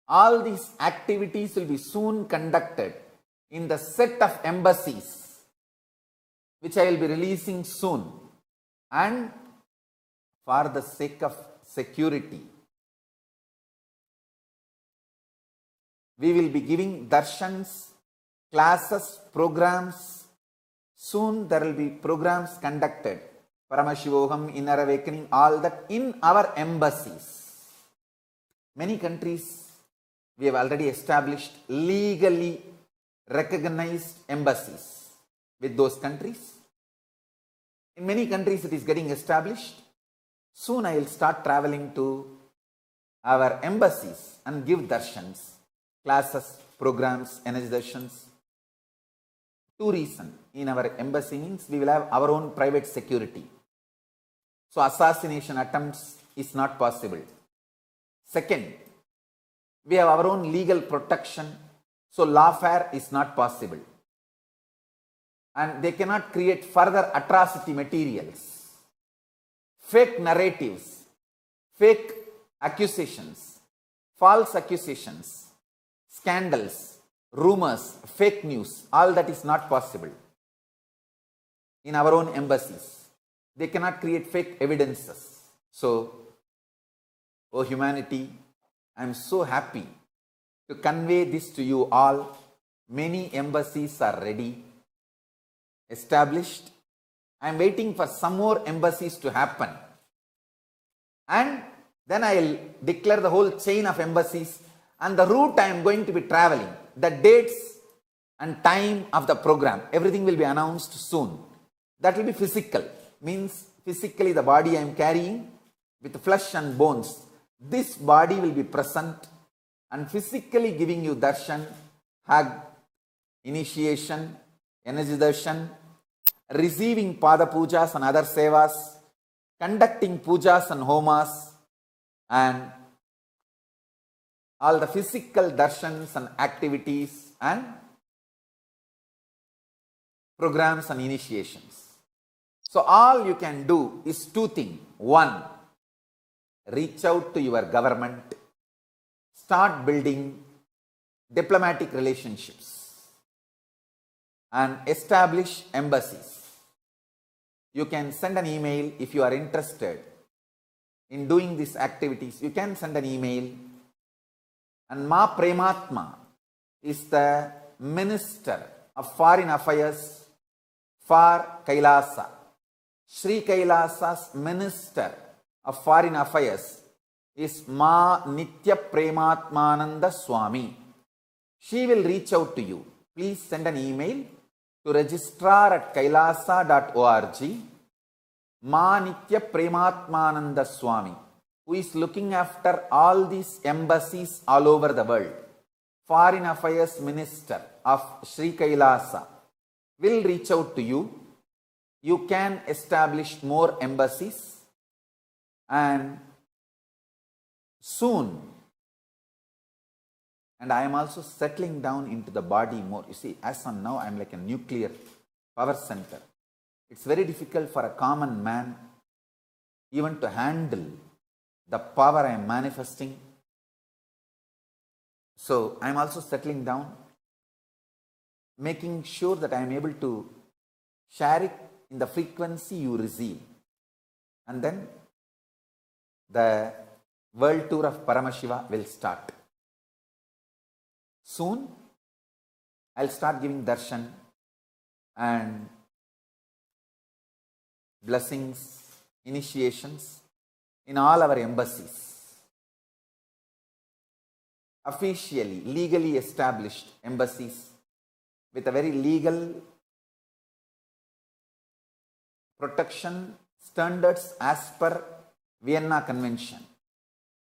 [SPEAKER 1] All these activities will be soon conducted in the set of embassies which I will be releasing soon. And for the sake of security, we will be giving darshans, classes, programs. Soon there will be programs conducted, Paramashivoham, Inner Awakening, all that in our embassies. Many countries we have already established legally recognized embassies with those countries. In many countries it is getting established. Soon I will start traveling to our embassies and give darshans, classes, programs, energy darshans. Two reasons. In our embassy means we will have our own private security. So assassination attempts is not possible. Second, we have our own legal protection. So lawfare is not possible. And they cannot create further atrocity materials, fake narratives, fake accusations, false accusations, scandals, rumors, fake news, all that is not possible. In our own embassies, they cannot create fake evidences. So, oh humanity, I am so happy to convey this to you all. Many embassies are ready, established. I am waiting for some more embassies to happen. And then I will declare the whole chain of embassies and the route I am going to be traveling, the dates and time of the program. Everything will be announced soon. That will be physical, means physically the body I am carrying with flesh and bones. This body will be present and physically giving you darshan, hug, initiation, energy darshan, receiving pada pujas and other sevas, conducting pujas and homas, and all the physical darshans and activities and programs and initiations. So all you can do is two things. One, reach out to your government, start building diplomatic relationships and establish embassies. You can send an email if you are interested in doing these activities. You can send an email, and Ma Prematma is the Minister of Foreign Affairs for Kailasa. Sri Kailasa's Minister of Foreign Affairs is Ma Nitya Prematmananda Swami. She will reach out to you. Please send an email to registrar@kailasa.org. Ma Nitya Prematmananda Swami, who is looking after all these embassies all over the world, Foreign Affairs Minister of Sri Kailasa, will reach out to you. You can establish more embassies, and soon, and I am also settling down into the body more. You see, as on now, I am like a nuclear power center. It's very difficult for a common man even to handle the power I am manifesting. So I am also settling down, making sure that I am able to share it in the frequency you receive. And then the world tour of Paramashiva will start. Soon, I'll start giving darshan and blessings, initiations in all our embassies. Officially, legally established embassies with a very legal protection standards as per Vienna Convention.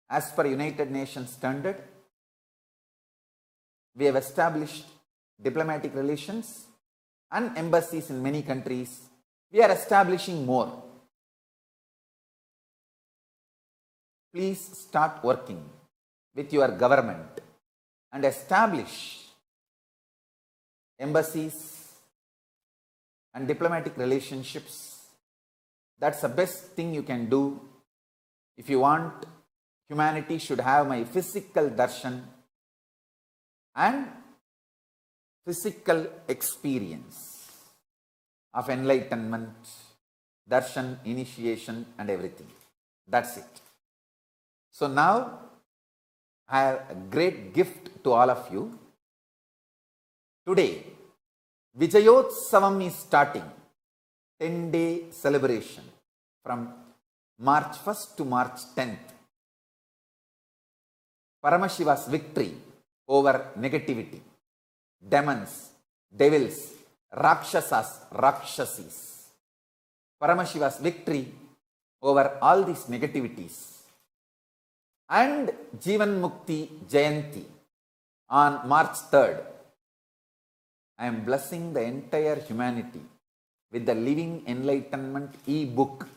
[SPEAKER 1] As per United Nations standard, we have established diplomatic relations and embassies in many countries. We are establishing more. Please start working with your government and establish embassies and diplomatic relationships. That's the best thing you can do. If you want, humanity should have my physical darshan and physical experience of enlightenment, darshan, initiation and everything. That's it. So now I have a great gift to all of you. Today, Vijayotsavam is starting, 10-day celebration from March 1st to March 10th. Paramashiva's victory over negativity, demons, devils, rakshasas, rakshasis. Paramashiva's victory over all these negativities. And Jivan Mukti Jayanti on March 3rd. I am blessing the entire humanity with the Living Enlightenment e-book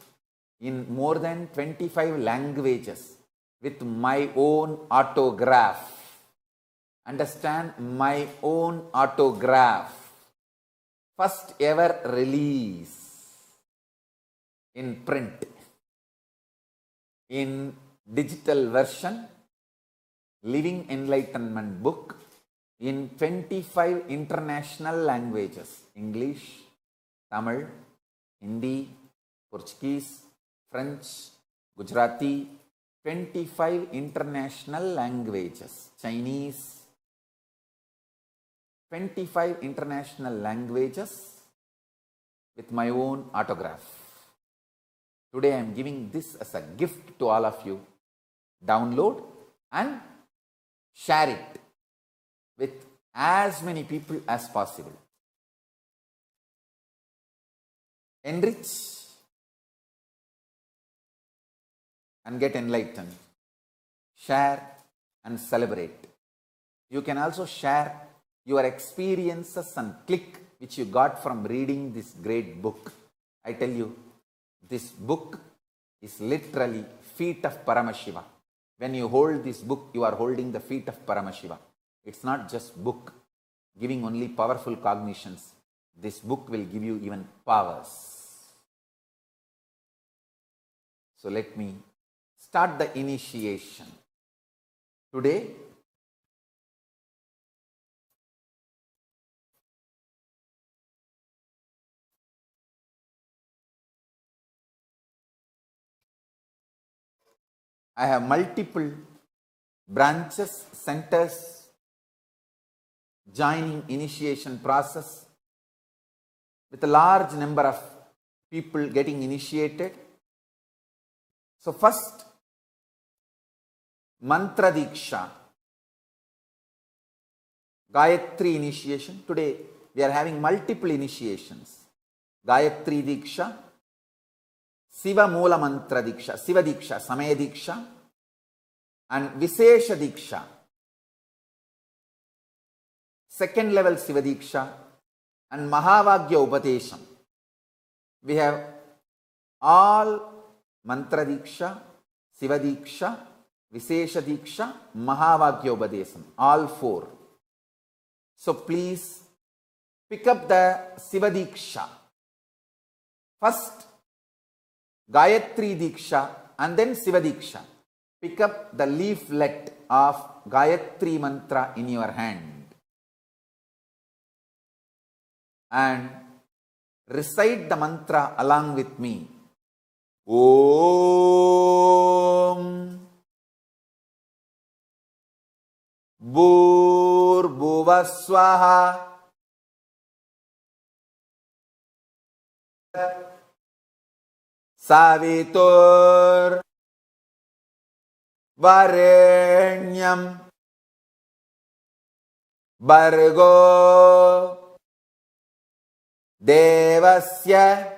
[SPEAKER 1] in more than 25 languages with my own autograph. Understand, my own autograph. First ever release in print. In digital version, Living Enlightenment book in 25 international languages: English, Tamil, Hindi, Portuguese, French, Gujarati, 25 international languages, Chinese, 25 international languages with my own autograph. Today I am giving this as a gift to all of you. Download and share it with as many people as possible. Enrich and get enlightened. Share and celebrate. You can also share your experiences and click which you got from reading this great book. I tell you, this book is literally feet of Paramashiva. When you hold this book, you are holding the feet of Paramashiva. It's not just book giving only powerful cognitions. This book will give you even powers. So let me start the initiation. Today, I have multiple branches, centers, joining initiation process with a large number of people getting initiated. So first, Mantra Diksha, Gayatri initiation. Today we are having multiple initiations. Gayatri Diksha, Siva Moola Mantra Diksha, Siva Diksha, Samaya Diksha, and Visesha Diksha. Second level Siva Diksha and Mahavagya Upadesham. We have all Mantra Diksha, Siva Diksha, Visesha Diksha, Mahavagya Upadesham, all four. So please pick up the Siva Diksha. First Gayatri Diksha and then Siva Diksha. Pick up the leaflet of Gayatri Mantra in your hand and recite the mantra along with me. Om Bhurvuvasvaha Savitur Varenyam Bhargo Devasya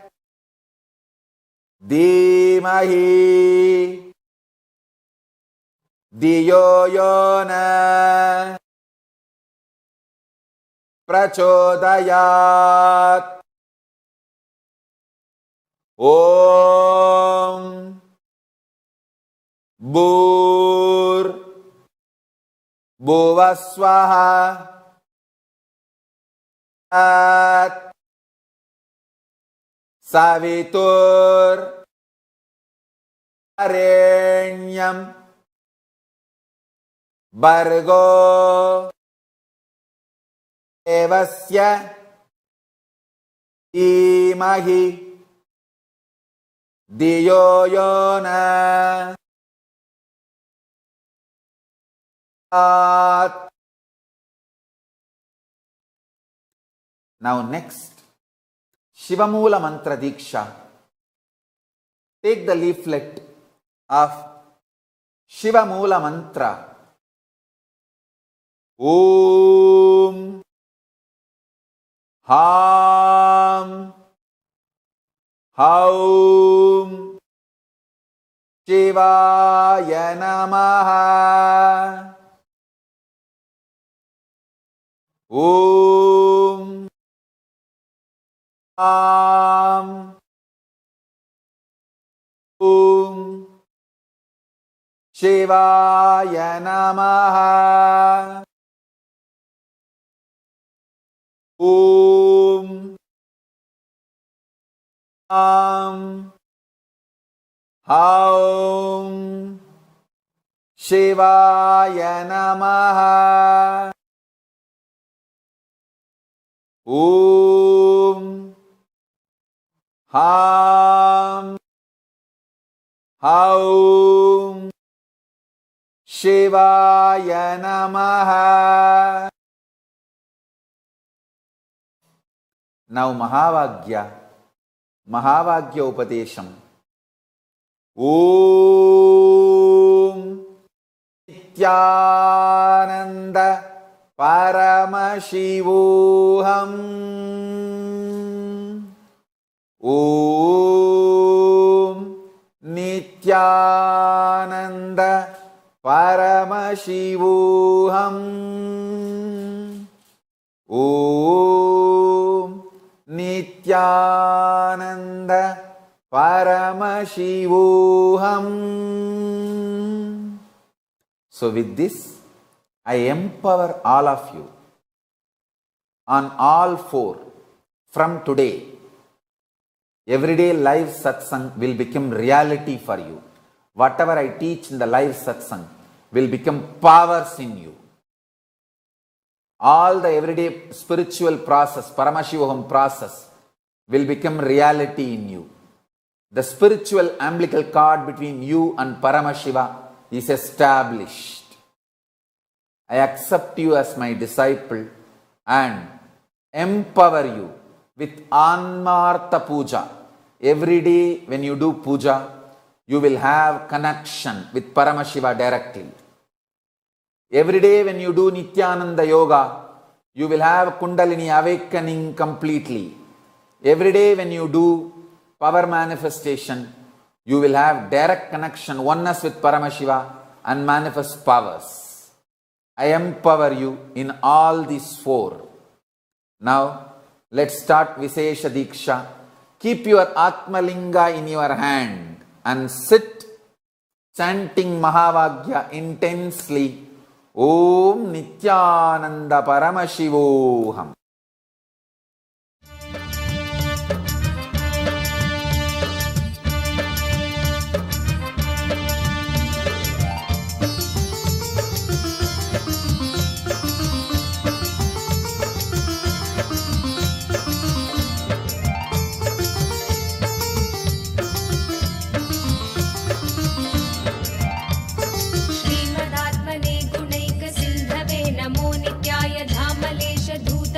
[SPEAKER 1] Dhimahi Dhiyo Yona Prachodayat. Om Bhurvuvasvaha At Savitur Varenyam Bhargo Devasya Dhimahi Dhiyo Yona At. Now next, Shivamoola Mantra Diksha. Take the leaflet of Shivamoola Mantra. Om Ham Haum Shivaya Namaha. Om Ham Om Shivaya Namaha. Om Ham Haum Shivaya Namaha. Om Ham Haum Shivaya Namaha. Now Mahavagya Upadesham. Om Nityananda Paramashivoham. Om Nityananda Paramashivoham. Om Nityanand Paramashivoham. So with this, I empower all of you on all four. From today, everyday live satsang will become reality for you. Whatever I teach in the live satsang will become powers in you. All the everyday spiritual process, Paramashivoham process, will become reality in you. The spiritual umbilical cord between you and Paramashiva is established. I accept you as my disciple and empower you with Anmartha Puja. Every day when you do puja, you will have connection with Paramashiva directly. Every day when you do Nityananda Yoga, you will have Kundalini awakening completely. Every day when you do power manifestation, you will have direct connection, oneness with Paramashiva and manifest powers. I empower you in all these four. Now, let's start Vishesha Diksha. Keep your Atmalinga in your hand and sit chanting Mahavagya intensely. Om Nityananda Paramashivoham.
[SPEAKER 3] श्रीमदात्मने गुणैकसिन्धवे नमो नित्याय धामलेश धूत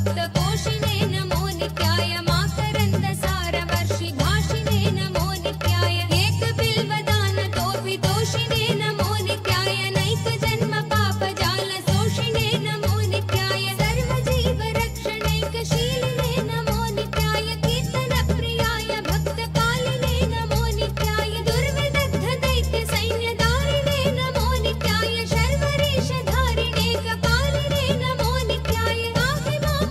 [SPEAKER 3] भक्तपोषिणे नमो नित्याय माकरन्दसारवर्षि भाषिणे नमो नित्याय एकबिल्वदानतोपितोषिणे नमो नित्याय नैकजन्म पापजालशोषिणे नमो नित्याय सर्वजीवरक्षणैकशीलिने नमो नित्याय कीर्तनप्रियाय भक्तकालिने नमो नित्याय दुर्विदग्धदैत्यसैन्यधारिणे नमो नित्याय शर्वरीशधारिणे कपालिने नमो नित्याय पाहि मां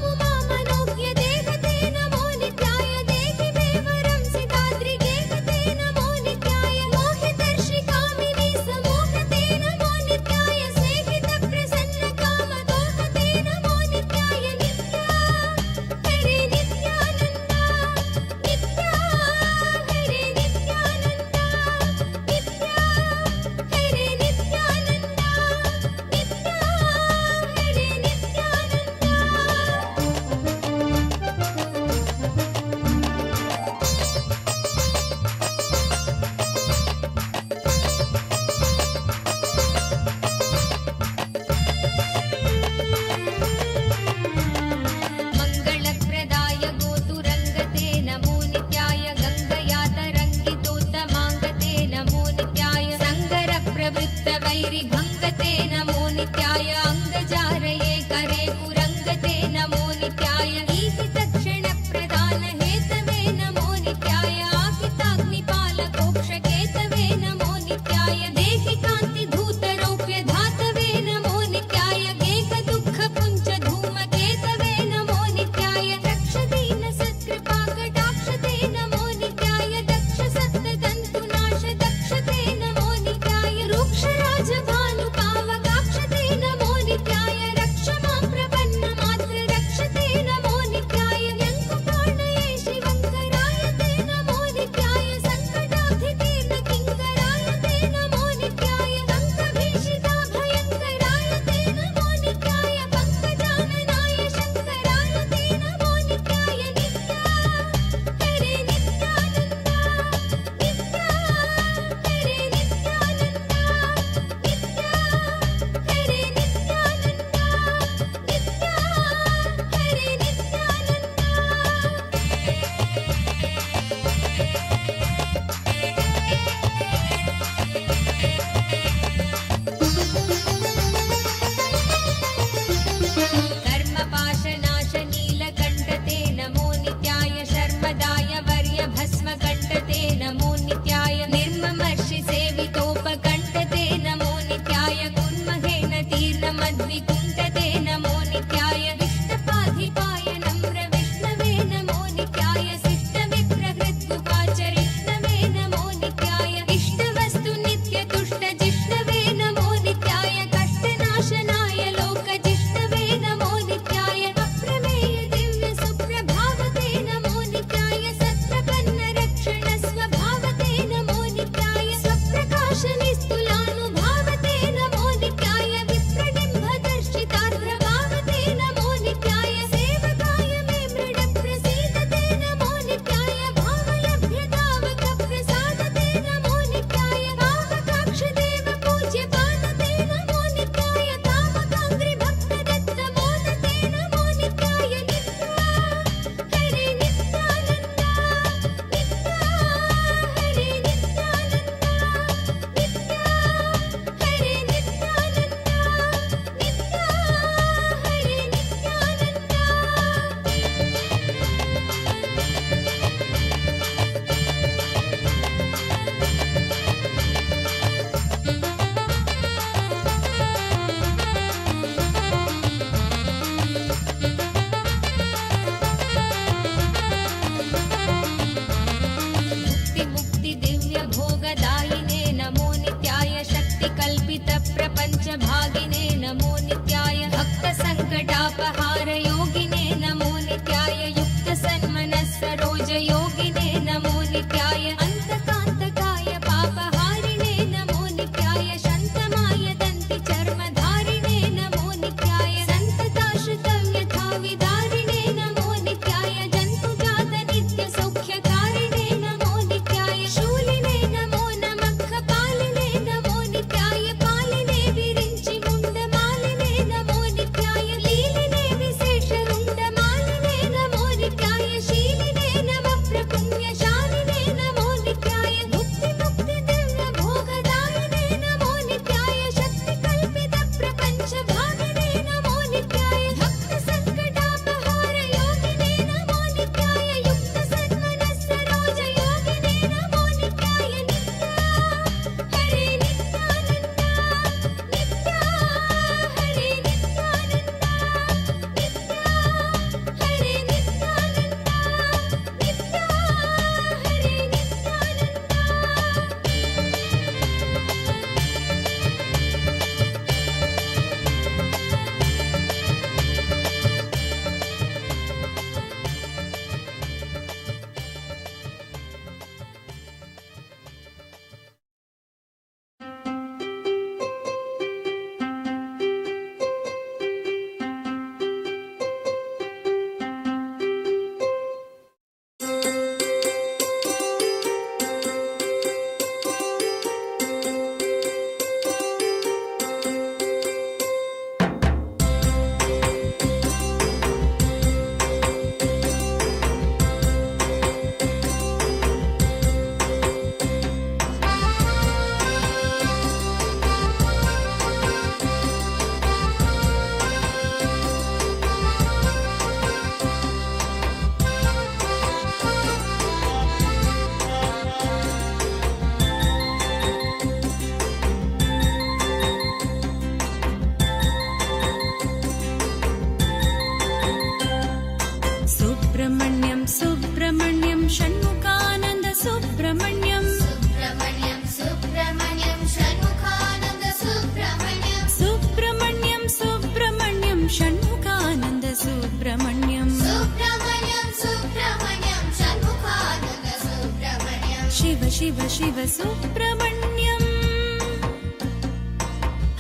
[SPEAKER 3] सुब्रह्मण्यं षण्मुखानन्द सुब्रह्मण्यं
[SPEAKER 4] सुब्रह्मण्यं सुब्रह्मण्यं षण्मुखानन्द सुब्रह्मण्यं
[SPEAKER 3] सुब्रह्मण्यं सुब्रह्मण्यं षण्मुखानन्द सुब्रह्मण्यं
[SPEAKER 4] सुब्रह्मण्यं सुब्रह्मण्यं षण्मुखानन्द सुब्रह्मण्यं
[SPEAKER 3] शिव शिव शिव सुब्रह्मण्यं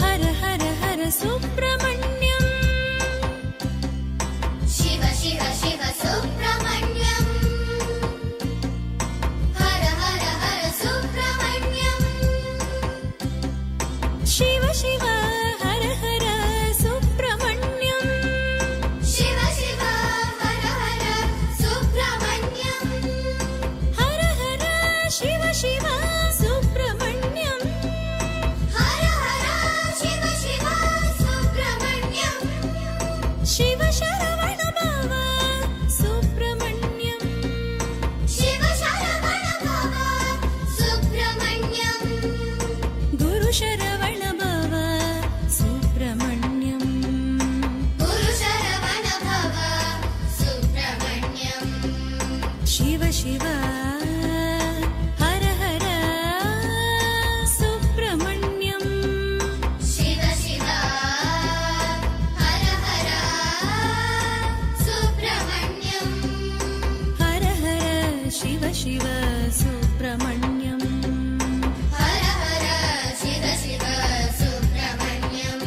[SPEAKER 3] हर हर हर सुब्रह्मण्यं
[SPEAKER 4] शिव शिव शिव सुब्रह्मण्यं हर हर हर सुब्रह्मण्यं
[SPEAKER 3] शिव शिव हर हर सुब्रह्मण्यं
[SPEAKER 4] शिव शिव हर हर सुब्रह्मण्यं
[SPEAKER 3] हर हर शिव शिव सुब्रह्मण्यं
[SPEAKER 4] हर हर शिव शिव सुब्रह्मण्यं
[SPEAKER 3] शिव शरवण भव सुब्रह्मण्यं
[SPEAKER 4] शिव शरवण भव सुब्रह्मण्यं
[SPEAKER 3] गुरु शरवण भव सुब्रह्मण्यं
[SPEAKER 4] गुरु शरवण भव सुब्रह्मण्यं
[SPEAKER 3] शिव शिव हर हर सुब्रह्मण्यं
[SPEAKER 4] शिव शिव हर हर सुब्रह्मण्यं
[SPEAKER 3] हर हर शिव शिव सुब्रह्मण्यं
[SPEAKER 4] हर हर शिव शिव सुब्रह्मण्यं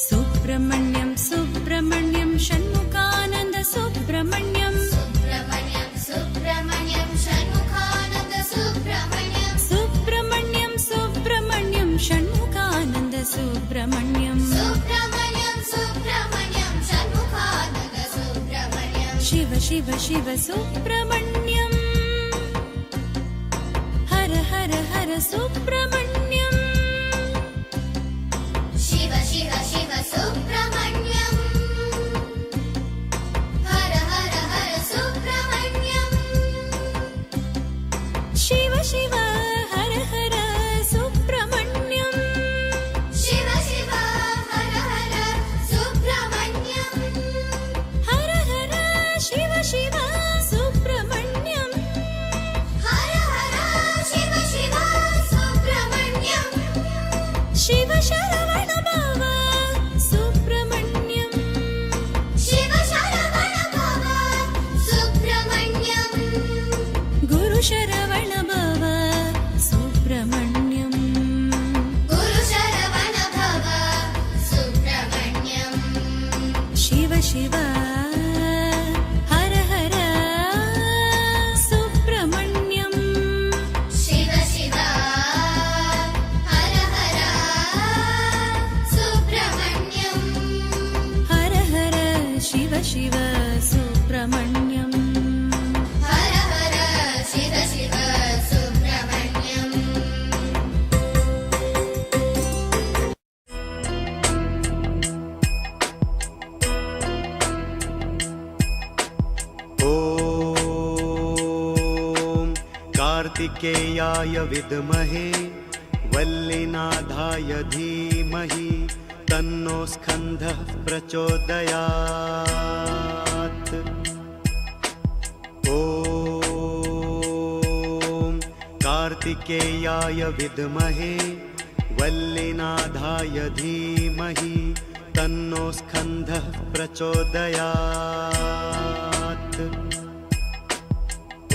[SPEAKER 3] सुब्रह्मण्यं सुब्रह्मण्यं षण्मुखानन्द सुब्रह्मण्यं
[SPEAKER 4] सुब्रह्मण्यं सुब्रह्मण्यं षण्मुखानन्द सुब्रह्मण्यं
[SPEAKER 3] सुब्रह्मण्यं सुब्रह्मण्यं षण्मुखानन्द सुब्रह्मण्यं
[SPEAKER 4] सुब्रह्मण्यं सुब्रह्मण्यं षण्मुखानन्द सुब्रह्मण्यं
[SPEAKER 3] शिव शिव शिव सुब्रह्मण्यं हर हर हर सुब्रह्मण्यं
[SPEAKER 4] शिव शिव शिव सुब्रह्मण्यं हर हर हर सुब्रह्मण्यं
[SPEAKER 3] शिव शिव हर हर सुब्रह्मण्यं
[SPEAKER 4] शिव शिव हर हर सुब्रह्मण्यं
[SPEAKER 3] हर हर शिव शिव सुब्रह्मण्यं
[SPEAKER 4] हर हर शिव शिव सुब्रह्मण्यं
[SPEAKER 3] शिव शरवण भव सुब्रह्मण्यं
[SPEAKER 4] शिव शरवण भव सुब्रह्मण्यं
[SPEAKER 3] गुरु शरवण भव सुब्रह्मण्यं
[SPEAKER 4] गुरु शरवण भव सुब्रह्मण्यं
[SPEAKER 3] शिव शिव हर हर सुब्रह्मण्यं
[SPEAKER 4] शिव शिव हर हर सुब्रह्मण्यं
[SPEAKER 3] हर हर शिव शिव सुब्रह्मण्यं
[SPEAKER 4] हर हर शिव शिव सुब्रह्मण्यं
[SPEAKER 5] ॐ कार्तिकेयाय विद्महे वल्लीनाथाय धीमहि तन्नो स्कन्दः प्रचोदयात्। ॐ कार्तिकेयाय विद्महे वल्लीनाथाय धीमहि तन्नो स्कन्दः प्रचोदयात्।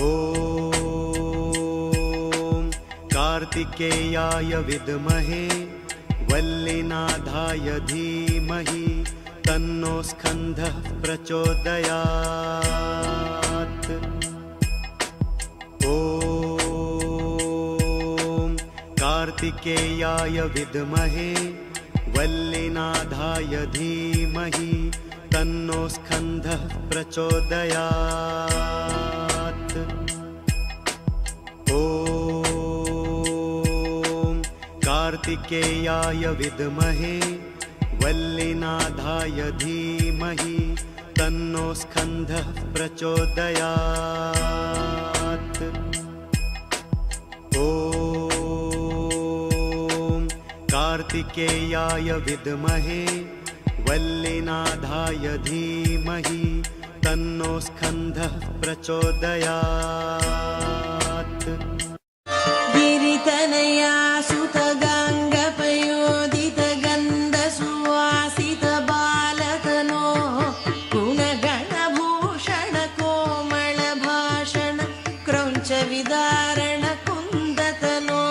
[SPEAKER 5] ॐ कार्तिकेयाय विद्महे वल्लीनाथाय धीमहि तन्नो स्कन्धः प्रचोदयात्। ॐ कार्तिकेयाय विद्महे वल्लीनाथाय धीमहि तन्नो स्कन्धः प्रचोदयात्। ॐ कार्तिकेयाय विद्महे वल्लीनाथाय धीमहि तन्नो स्कन्धः प्रचोदयात्। ॐ कार्तिकेयाय विद्महे वल्लीनाथाय धीमहि तन्नो स्कन्धः प्रचोदयात्।
[SPEAKER 6] गिरितनया सुतगाङ्गपयोदित गन्धसुवासित बालतनो गुणगणभूषण कोमल भाषण क्रौञ्च विदारण कुन्दतनो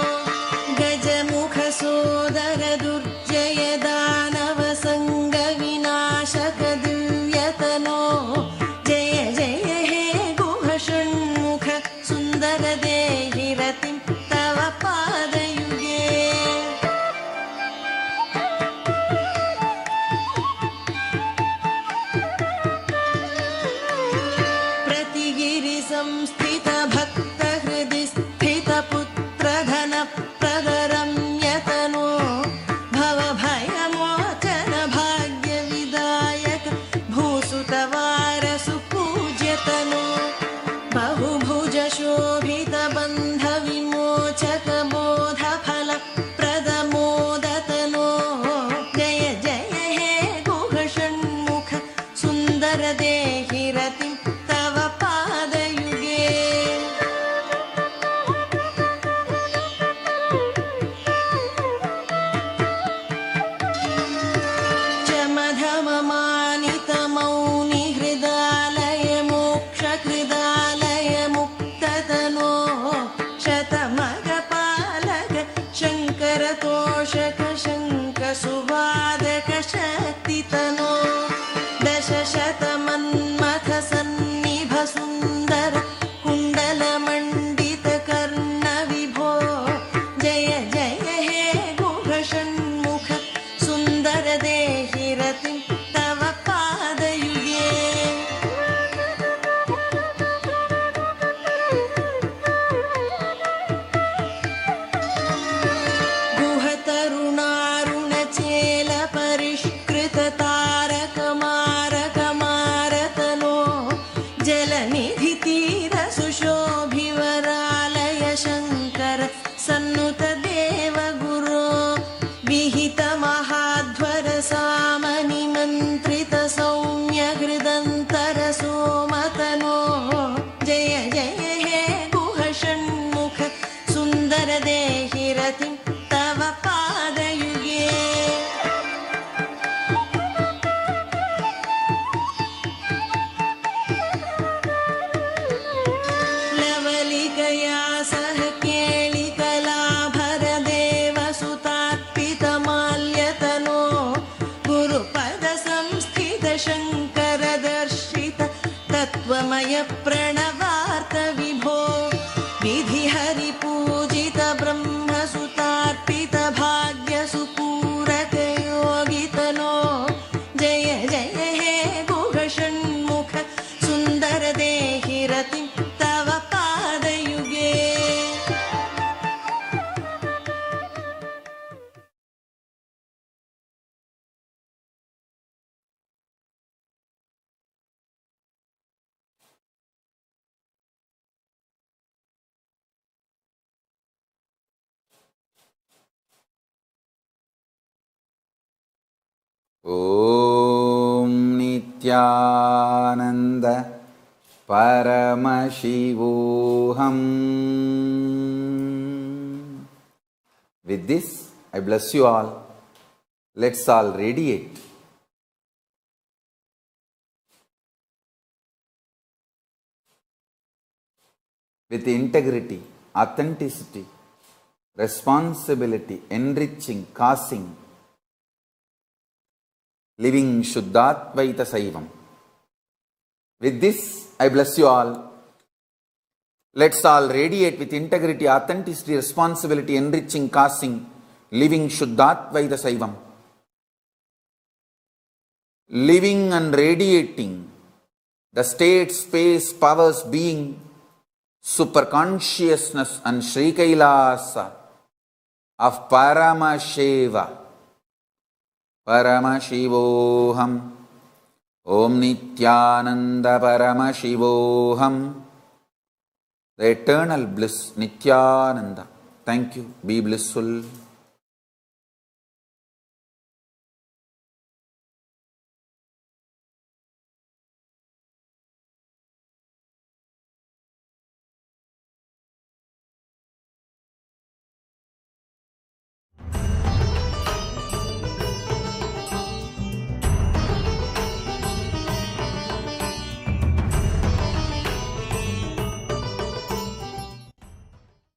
[SPEAKER 6] गजमुख सोदर दुर्जय दानव संग विनाशक दिव्यतनो जय जय हे गुह षण्मुख सुन्दर देहि रतिं तव पादयुगे। प्रतिगिरि संस्थित भक्त हृदि स्थित पुत्र धन प्रदरं यतनो भव भयमोचन भाग्य विदायक भूसुत वारसु पूज्यतनो बहुभुज शोभित बन्ध विमोचक बोध फल प्रद मोदतनो जय जय हे गुह षण्मुख सुन्दर देहि रतिं तव पादयुगे। चमधममानित मौनि हृदालय मोक्ष कृदालय मुक्ततनो शतमगपालक शङ्कर तोषक शङ्ख सुवादक शक्तितनो दश शतमन्मथ सन्निभ सुन्दर कुण्डल मण्डित कर्ण विभो जय जय हे गुह षण्मुख सुन्दर देहि रतिं तव पादयुगे। गुह तरुणारुण चेल परिष्कृत तारक मारक मारतनो जलनिधि तीर सुशोभिवरालय शङ्कर सन्नुत देव गुरो विहित महाध्वर सामनि मन्त्रित सौम्य हृदन्तर सोमतनो जय जय हे गुह षण्मुख सुन्दर देहि रतिं तव पादयुगे। लवलिकया सह केळिकलाभर देवसुतार्पित माल्यतनो गुरुपद संस्थित शङ्कर दर्शित तत्त्वमय प्रणवार्थ विभो विधि हरि पूजित ब्रह्मसुतार्पित भाग्य सुपूरक योगितनो जय जय हे गुह षण्मुख सुन्दर देहि रतिं तव पादयुगे।
[SPEAKER 1] ॐ नित्यानन्द परमशिवोऽहम्। With this, I bless you all. Let's all radiate. With integrity, authenticity, responsibility, enriching, causing living Shuddhatvaita Saivam. With this, I bless you all. Let's all radiate with integrity, authenticity, responsibility, enriching, causing, living Shuddhatvaita Saivam. Living and radiating the state, space, powers, being, superconsciousness and Sri Kailasa of Paramasheva. Paramashivoham. Om Nityananda Paramashivoham. The eternal bliss, Nityananda. Thank you. Be blissful.